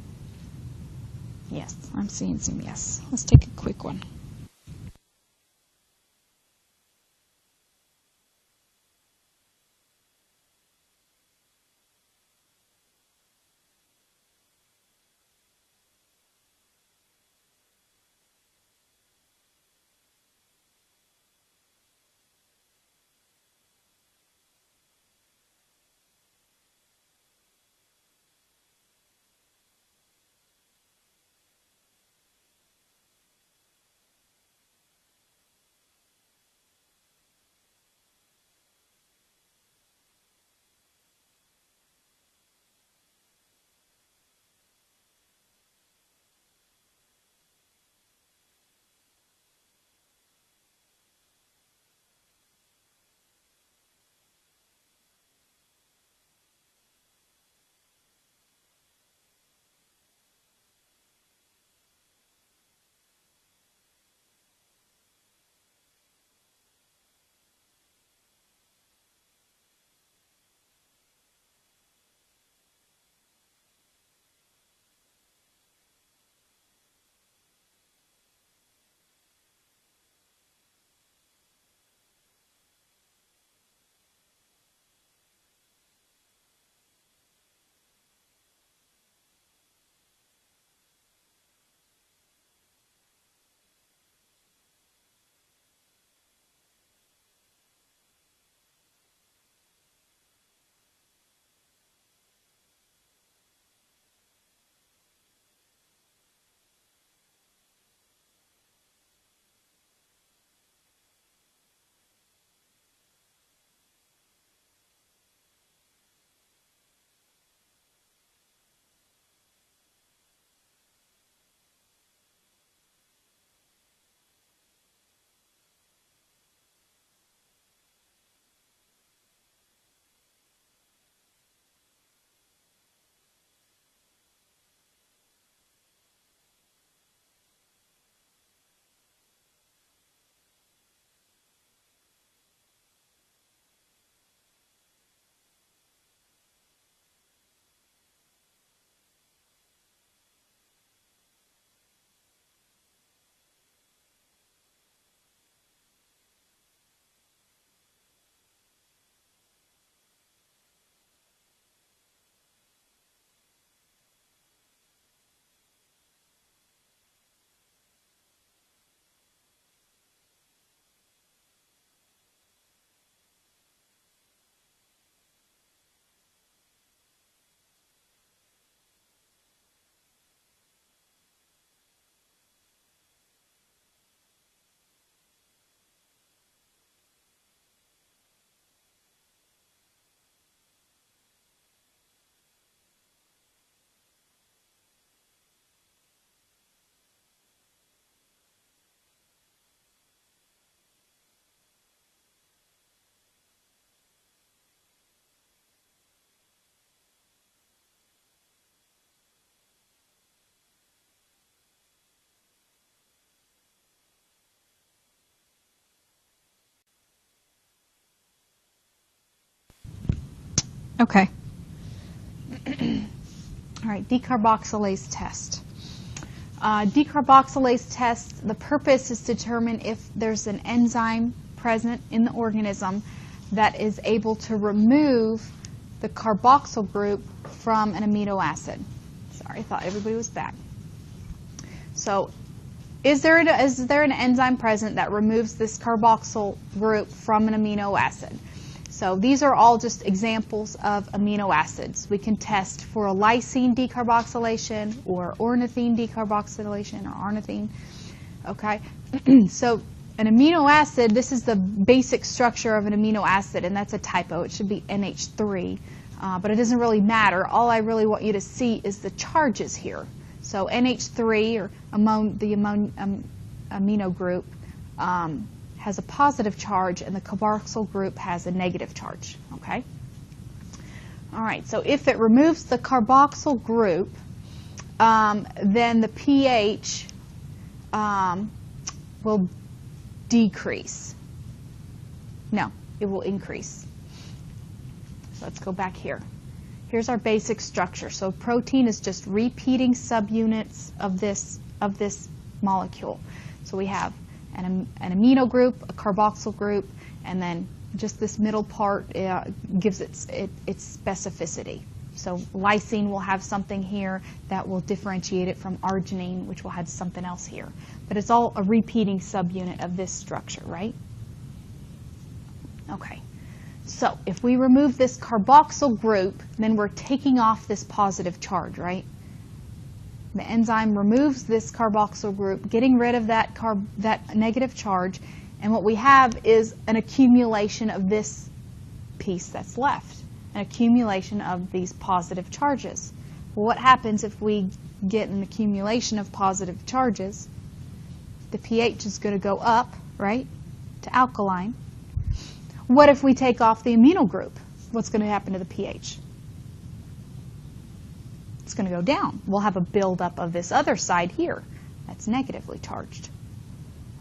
Yes, I'm seeing some yes. Let's take a quick one. Okay. All right, decarboxylase test. Decarboxylase test, the purpose is to determine if there's an enzyme present in the organism that is able to remove the carboxyl group from an amino acid. Sorry, I thought everybody was back. So, is there an enzyme present that removes this carboxyl group from an amino acid? So these are all just examples of amino acids. We can test for a lysine decarboxylation or ornithine decarboxylation or ornithine. Okay, so an amino acid, this is the basic structure of an amino acid, and that's a typo. It should be NH3, but it doesn't really matter. All I really want you to see is the charges here. So NH3, or amino group, has a positive charge, and the carboxyl group has a negative charge. Okay? All right, so if it removes the carboxyl group, then the pH will decrease. No, it will increase. So let's go back here. Here's our basic structure. So protein is just repeating subunits of this molecule. So we have an amino group, a carboxyl group, and then just this middle part gives its specificity. So lysine will have something here that will differentiate it from arginine, which will have something else here. But it's all a repeating subunit of this structure, right? Okay. So if we remove this carboxyl group, then we're taking off this positive charge, right? The enzyme removes this carboxyl group, getting rid of that negative charge, and what we have is an accumulation of this piece that's left, an accumulation of these positive charges. Well, what happens if we get an accumulation of positive charges? The pH is going to go up, right, to alkaline. What if we take off the amino group? What's going to happen to the pH? It's going to go down. We'll have a buildup of this other side here that's negatively charged.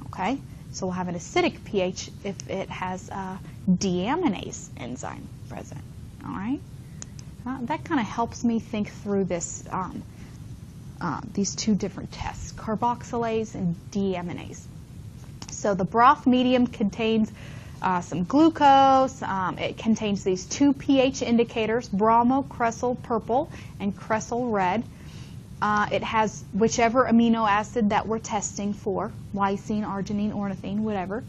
Okay? So we'll have an acidic pH if it has a deaminase enzyme present. All right? That kind of helps me think through this, these two different tests, carboxylase and deaminase. So the broth medium contains some glucose. It contains these two pH indicators, bromo, cresol purple, and cresol red. It has whichever amino acid that we're testing for, lysine, arginine, ornithine, whatever.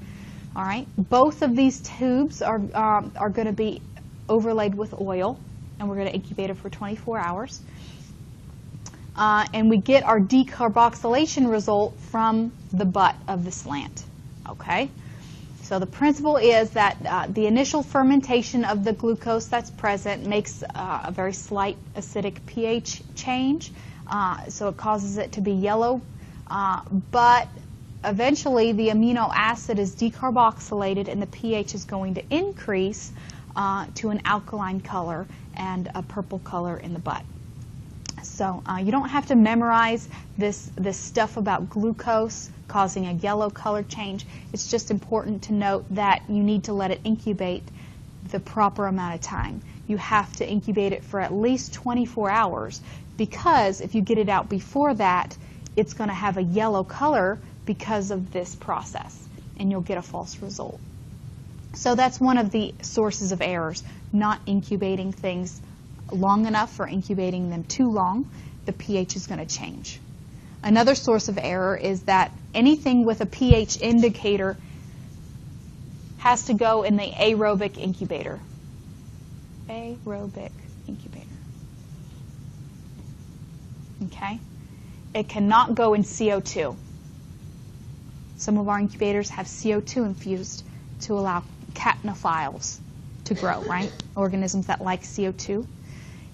All right. Both of these tubes are going to be overlaid with oil, and we're going to incubate it for 24 hours. And we get our decarboxylation result from the butt of the slant. Okay. So the principle is that the initial fermentation of the glucose that's present makes a very slight acidic pH change, so it causes it to be yellow, but eventually the amino acid is decarboxylated and the pH is going to increase to an alkaline color and a purple color in the butt. So you don't have to memorize this stuff about glucose causing a yellow color change. It's just important to note that you need to let it incubate the proper amount of time. You have to incubate it for at least 24 hours because if you get it out before that, it's going to have a yellow color because of this process, and you'll get a false result. So that's one of the sources of errors, not incubating things long enough or incubating them too long. The pH is going to change. Another source of error is that anything with a pH indicator has to go in the aerobic incubator. Aerobic incubator. Okay? It cannot go in CO2. Some of our incubators have CO2 infused to allow catnophiles to grow, right? Organisms that like CO2.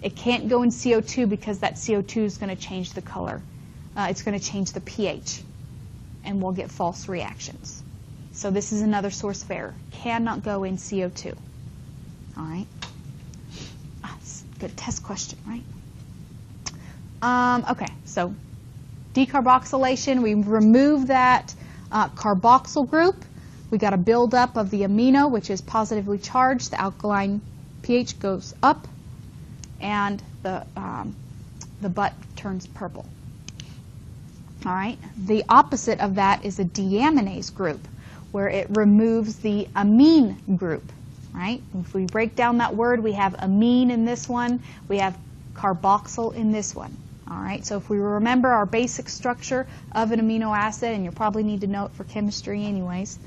It can't go in CO2 because that CO2 is going to change the color. It's going to change the pH, and we'll get false reactions. So this is another source of error. Cannot go in CO2. All right? That's a good test question, right? Okay, so decarboxylation, we remove that carboxyl group. We got a buildup of the amino, which is positively charged. The alkaline pH goes up. and the butt turns purple. All right. The opposite of that is a deaminase group, where it removes the amine group. Right? If we break down that word, we have amine in this one, we have carboxyl in this one. All right. So if we remember our basic structure of an amino acid, and you'll probably need to know it for chemistry anyways,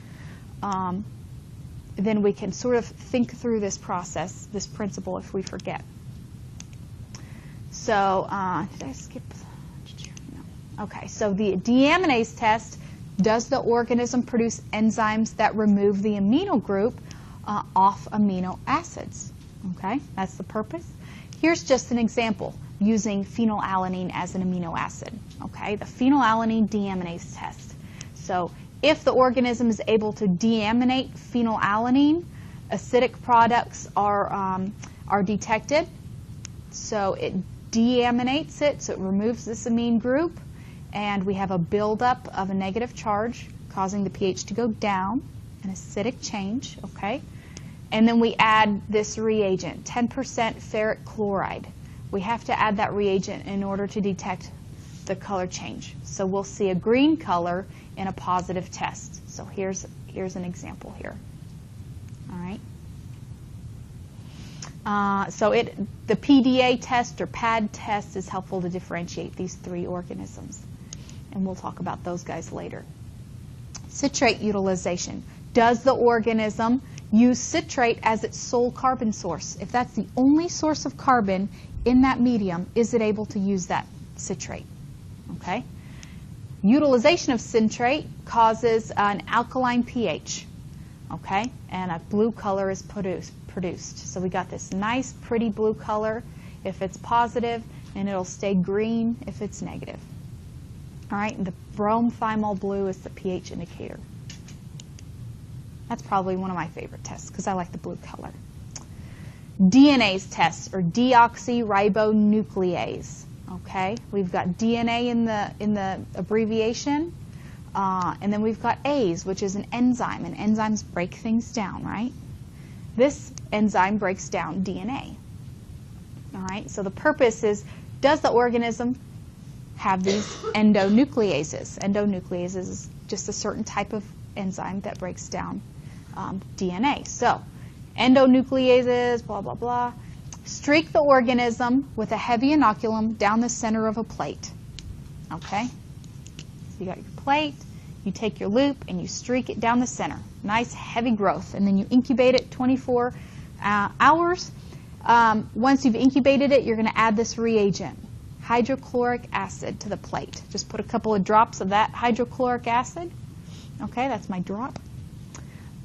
then we can sort of think through this process, this principle, if we forget. So, did I skip? No. Okay, so the deaminase test, does the organism produce enzymes that remove the amino group off amino acids? Okay, that's the purpose. Here's just an example using phenylalanine as an amino acid. Okay, the phenylalanine deaminase test. So, if the organism is able to deaminate phenylalanine, acidic products are detected. So it deaminates it, so it removes this amine group, and we have a buildup of a negative charge causing the pH to go down, an acidic change, okay? And then we add this reagent, 10% ferric chloride. We have to add that reagent in order to detect the color change. So we'll see a green color in a positive test. So here's an example here. All right. So the PDA test or PAD test is helpful to differentiate these three organisms. And we'll talk about those guys later. Citrate utilization. Does the organism use citrate as its sole carbon source? If that's the only source of carbon in that medium, is it able to use that citrate? Okay. Utilization of citrate causes an alkaline pH, okay, and a blue color is produced. So we got this nice, pretty blue color if it's positive, and it'll stay green if it's negative. All right, and the bromethymol blue is the pH indicator. That's probably one of my favorite tests because I like the blue color. DNase test, or deoxyribonuclease. Okay, we've got DNA in the abbreviation, and then we've got A's, which is an enzyme, and enzymes break things down, right? This enzyme breaks down DNA. All right, so the purpose is, does the organism have these endonucleases? Endonucleases is just a certain type of enzyme that breaks down DNA. So, endonucleases, blah, blah, blah. Streak the organism with a heavy inoculum down the center of a plate. Okay? So you got your plate, you take your loop, and you streak it down the center. Nice, heavy growth. And then you incubate it 24 hours. Once you've incubated it, you're going to add this reagent, hydrochloric acid, to the plate. Just put a couple of drops of that hydrochloric acid. Okay, that's my drop.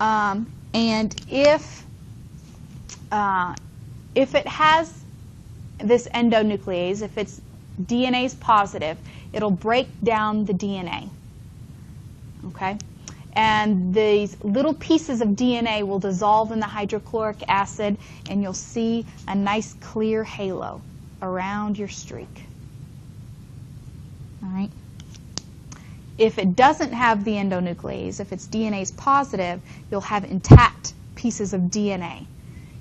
And if it has this endonuclease, if it's DNase positive, it'll break down the DNA. Okay? And these little pieces of DNA will dissolve in the hydrochloric acid, and you'll see a nice clear halo around your streak. All right? If it doesn't have the endonuclease, if it's DNase positive, you'll have intact pieces of DNA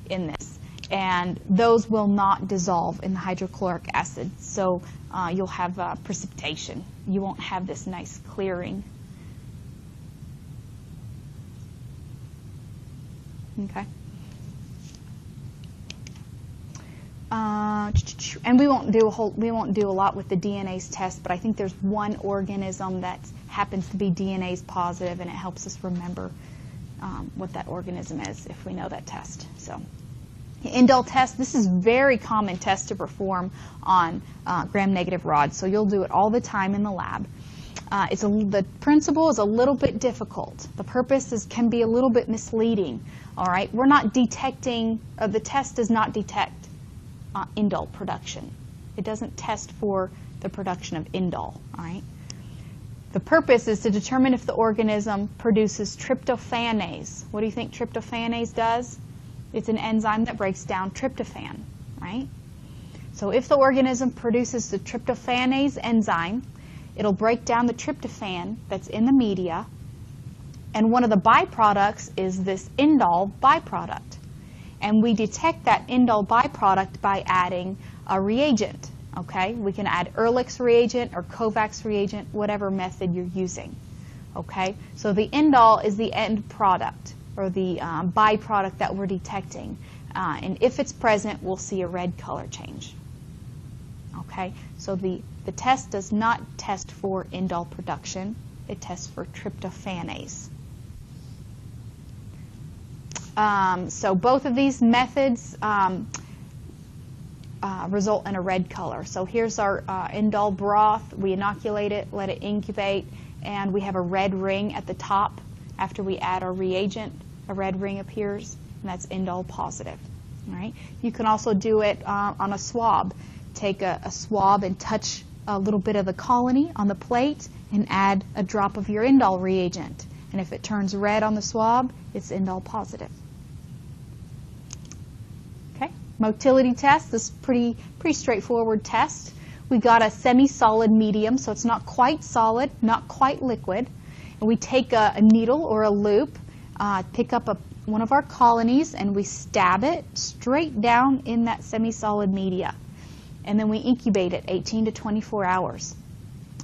in this. And those will not dissolve in the hydrochloric acid. So you'll have precipitation. You won't have this nice clearing. Okay. And we won't do a lot with the DNase test, but I think there's one organism that happens to be DNase positive, and it helps us remember what that organism is if we know that test. So, indole test. This is a very common test to perform on gram-negative rods, so you'll do it all the time in the lab. The principle is a little bit difficult. The purpose can be a little bit misleading. All right, we're not detecting. The test does not detect indole production. It doesn't test for the production of indole. All right. The purpose is to determine if the organism produces tryptophanase. What do you think tryptophanase does? It's an enzyme that breaks down tryptophan, right? So if the organism produces the tryptophanase enzyme, it'll break down the tryptophan that's in the media, and one of the byproducts is this indole byproduct. And we detect that indole byproduct by adding a reagent. Okay? We can add Ehrlich's reagent or Kovacs reagent, whatever method you're using. Okay? So the indole is the end product, or the byproduct that we're detecting. And if it's present, we'll see a red color change. Okay? So the test does not test for indole production. It tests for tryptophanase. So both of these methods result in a red color. So here's our indole broth. We inoculate it, let it incubate, and we have a red ring at the top. After we add our reagent, a red ring appears, and that's indole positive. All right? You can also do it on a swab. Take a swab and touch a little bit of the colony on the plate and add a drop of your indole reagent. And if it turns red on the swab, it's indole positive. Okay, motility test. This is pretty straightforward test. We got a semi-solid medium, so it's not quite solid, not quite liquid. And we take a needle or a loop, pick up one of our colonies, and we stab it straight down in that semi-solid media. And then we incubate it 18 to 24 hours.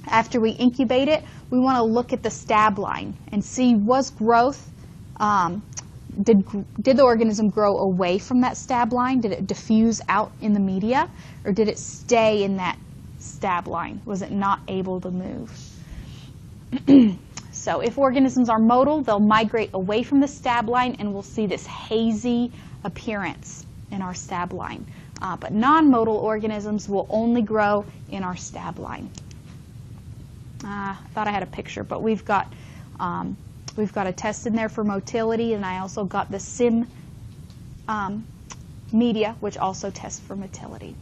After we incubate it, we want to look at the stab line and see, was growth, did the organism grow away from that stab line? Did it diffuse out in the media? Or did it stay in that stab line? Was it not able to move? So if organisms are motile, they'll migrate away from the stab line, and we'll see this hazy appearance in our stab line. But non-motile organisms will only grow in our stab line. I thought I had a picture, but we've got a test in there for motility, and I also got the SIM media, which also tests for motility.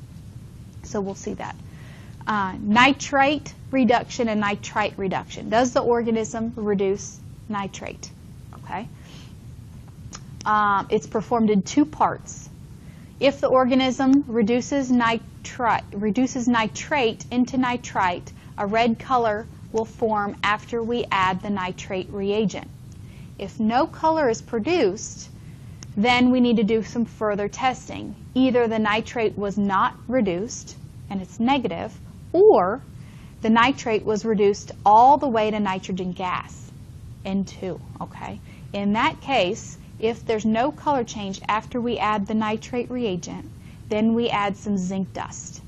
So we'll see that. Nitrate reduction and nitrite reduction. Does the organism reduce nitrate? Okay. It's performed in two parts. If the organism reduces nitrate into nitrite, a red color will form after we add the nitrate reagent. If no color is produced, then we need to do some further testing. Either the nitrate was not reduced and it's negative, or the nitrate was reduced all the way to nitrogen gas, N2. Okay? In that case, if there's no color change after we add the nitrate reagent, then we add some zinc dust.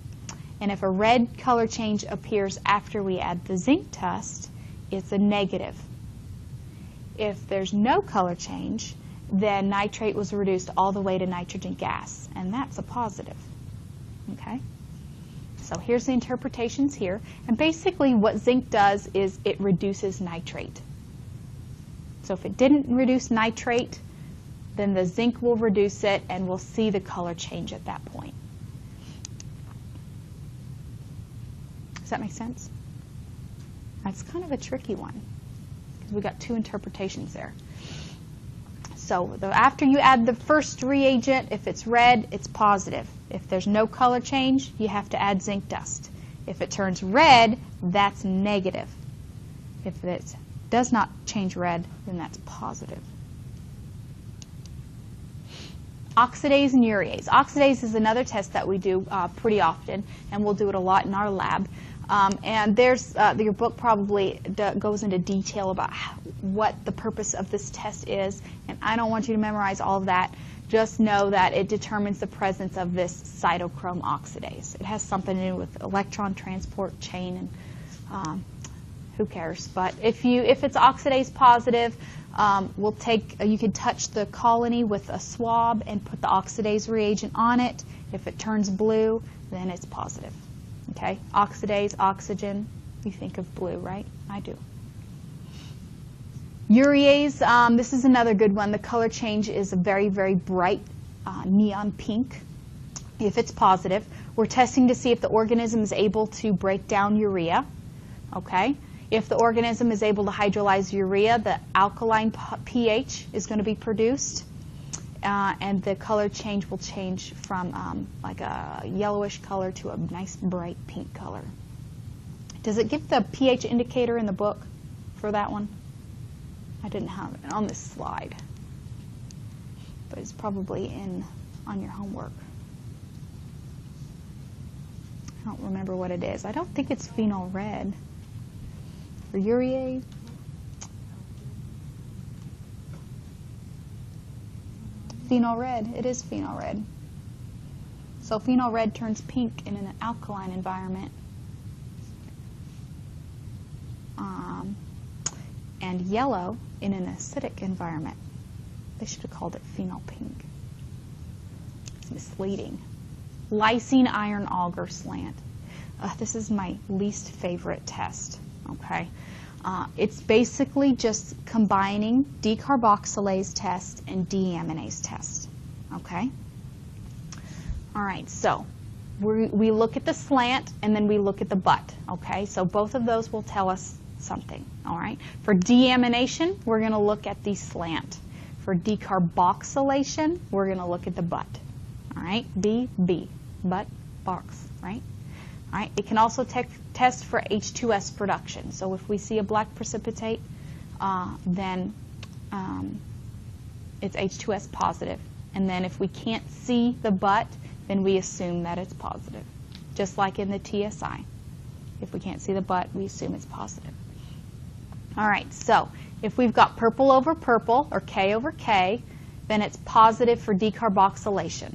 And if a red color change appears after we add the zinc dust, it's a negative. If there's no color change, then nitrate was reduced all the way to nitrogen gas, and that's a positive. Okay? So here's the interpretations here. And basically what zinc does is it reduces nitrate. So if it didn't reduce nitrate, then the zinc will reduce it, and we'll see the color change at that point. Does that make sense? That's kind of a tricky one, because we got two interpretations there. So after you add the first reagent, if it's red, it's positive. If there's no color change, you have to add zinc dust. If it turns red, that's negative. If it does not change red, then that's positive. Oxidase and urease. Oxidase is another test that we do pretty often, and we'll do it a lot in our lab. And there's your book probably goes into detail about what the purpose of this test is, and I don't want you to memorize all of that. Just know that it determines the presence of this cytochrome oxidase. It has something to do with electron transport chain, and who cares? But if it's oxidase positive, you can touch the colony with a swab and put the oxidase reagent on it. If it turns blue, then it's positive. Okay, oxidase, oxygen, you think of blue, right? I do. Urease, this is another good one. The color change is a very, very bright neon pink. If it's positive, we're testing to see if the organism is able to break down urea. Okay. If the organism is able to hydrolyze urea, the alkaline pH is going to be produced, and the color change will change from like a yellowish color to a nice bright pink color. Does it give the pH indicator in the book for that one? I didn't have it on this slide. but it's probably on your homework. I don't remember what it is. I don't think it's phenol red. Or urease. Phenol red. It is phenol red. So phenol red turns pink in an alkaline environment. And yellow in an acidic environment. They should have called it phenol pink. It's misleading. Lysine iron auger slant. This is my least favorite test. Okay, it's basically just combining decarboxylase test and deaminase test. Okay. All right. So we look at the slant and then we look at the butt. Okay. So both of those will tell us something. All right. For deamination, we're going to look at the slant. For decarboxylation, we're going to look at the butt. All right. B, butt, box. Right. All right. It can also test for H2S production. So if we see a black precipitate, then it's H2S positive. And then if we can't see the butt, then we assume that it's positive. Just like in the TSI. If we can't see the butt, we assume it's positive. All right, so if we've got purple over purple, or K over K, then it's positive for decarboxylation.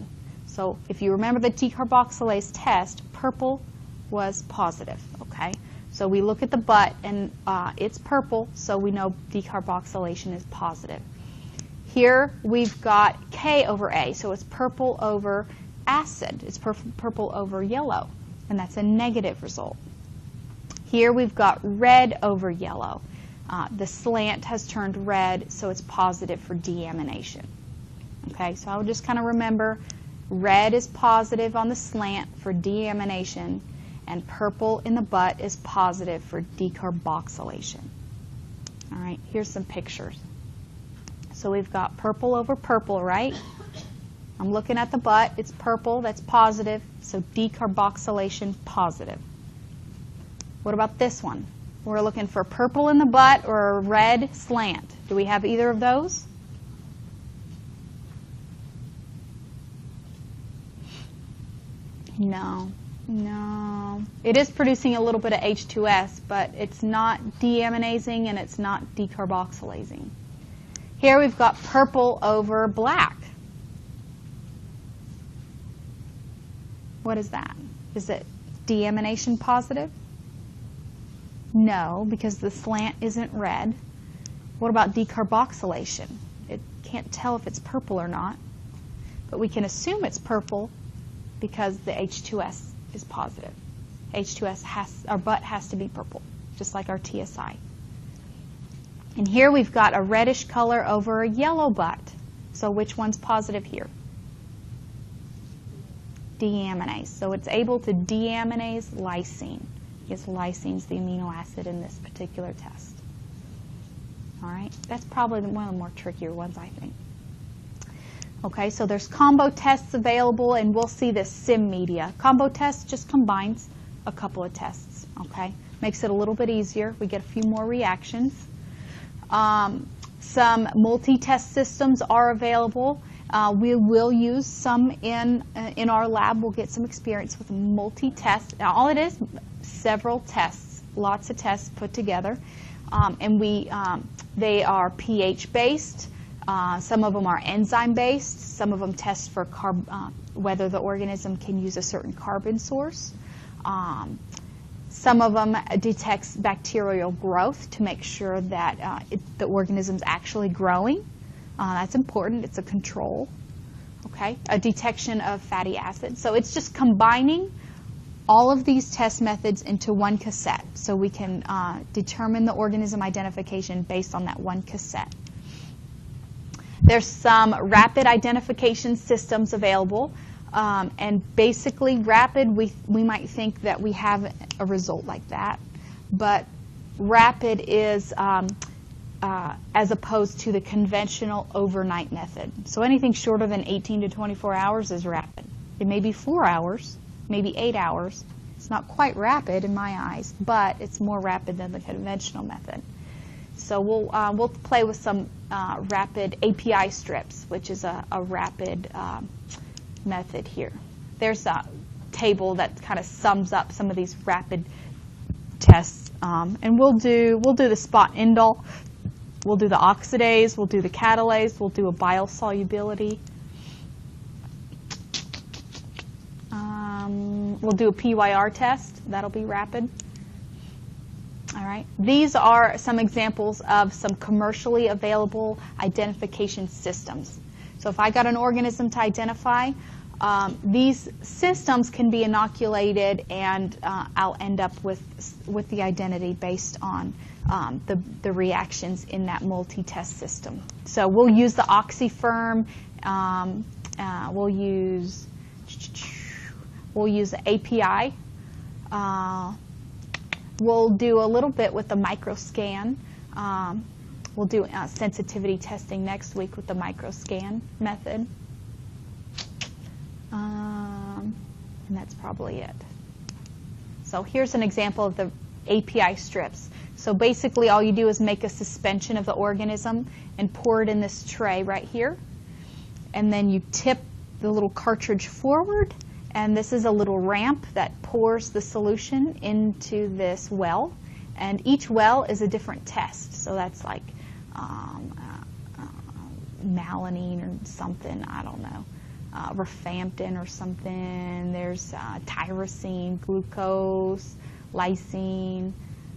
So if you remember the decarboxylase test, purple was positive, okay? So we look at the butt, and it's purple, so we know decarboxylation is positive. Here we've got K over A, so it's purple over acid. It's purple over yellow, and that's a negative result. Here we've got red over yellow. The slant has turned red, so it's positive for deamination. Okay, so I'll just kind of remember red is positive on the slant for deamination, and purple in the butt is positive for decarboxylation. All right, here's some pictures. So we've got purple over purple, right? I'm looking at the butt. It's purple. That's positive. So decarboxylation positive. What about this one? We're looking for purple in the butt or a red slant. Do we have either of those? No. No. It is producing a little bit of H2S, but it's not deaminazing and it's not decarboxylazing. Here we've got purple over black. What is that? Is it deamination positive? No, because the slant isn't red. What about decarboxylation? It can't tell if it's purple or not, but we can assume it's purple because the H2S is positive. Our butt has to be purple, just like our TSI. And here we've got a reddish color over a yellow butt. So which one's positive here? Deaminase. So it's able to deaminase lysine. Because lysine's the amino acid in this particular test. All right, that's probably one of the more trickier ones, I think. Okay, so there's combo tests available, and we'll see this sim media. Combo test just combines a couple of tests, okay? Makes it a little bit easier. We get a few more reactions. Some multi-test systems are available. We will use some in our lab. We'll get some experience with multi-test. Now, all it is, several tests, lots of tests put together, and they are pH-based. Some of them are enzyme-based. Some of them test for whether the organism can use a certain carbon source. Some of them detects bacterial growth to make sure that the organism's actually growing. That's important. It's a control. Okay, a detection of fatty acids. So it's just combining all of these test methods into one cassette, so we can determine the organism identification based on that one cassette. There's some rapid identification systems available, and basically rapid, we might think that we have a result like that, but rapid is as opposed to the conventional overnight method. So anything shorter than 18 to 24 hours is rapid. It may be 4 hours, maybe 8 hours. It's not quite rapid in my eyes, but it's more rapid than the conventional method. So we'll play with some rapid API strips, which is a rapid method here. There's a table that kind of sums up some of these rapid tests, and we'll do the spot indol, we'll do the oxidase, we'll do the catalase, we'll do a bile solubility, we'll do a PYR test. That'll be rapid. All right. These are some examples of some commercially available identification systems. So if I got an organism to identify, these systems can be inoculated, and I'll end up with the identity based on the reactions in that multi-test system. So we'll use the Oxyferm. We'll use the API. We'll do a little bit with the microscan. We'll do sensitivity testing next week with the microscan method. And that's probably it. So here's an example of the API strips. So basically all you do is make a suspension of the organism and pour it in this tray right here. And then you tip the little cartridge forward, and this is a little ramp that pours the solution into this well. And each well is a different test. So that's like malonine or something, I don't know. Rifampin or something. There's tyrosine, glucose, lysine,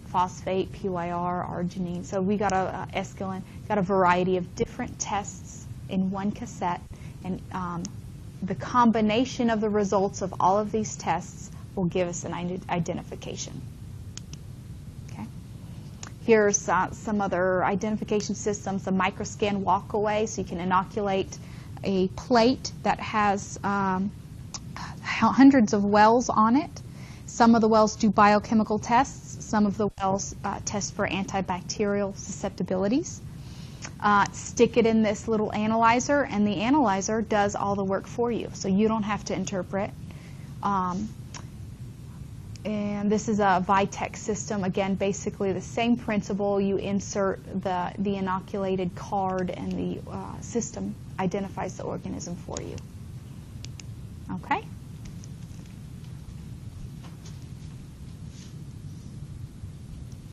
phosphate, PYR, arginine. So we got a escalin, got a variety of different tests in one cassette, and the combination of the results of all of these tests will give us an identification. Okay. Here's some other identification systems. The microscan walkaway, so you can inoculate a plate that has hundreds of wells on it. Some of the wells do biochemical tests. Some of the wells test for antibacterial susceptibilities. Stick it in this little analyzer, and the analyzer does all the work for you, so you don't have to interpret. And this is a Vitek system. Again, basically the same principle. You insert the inoculated card, and the system identifies the organism for you. Okay?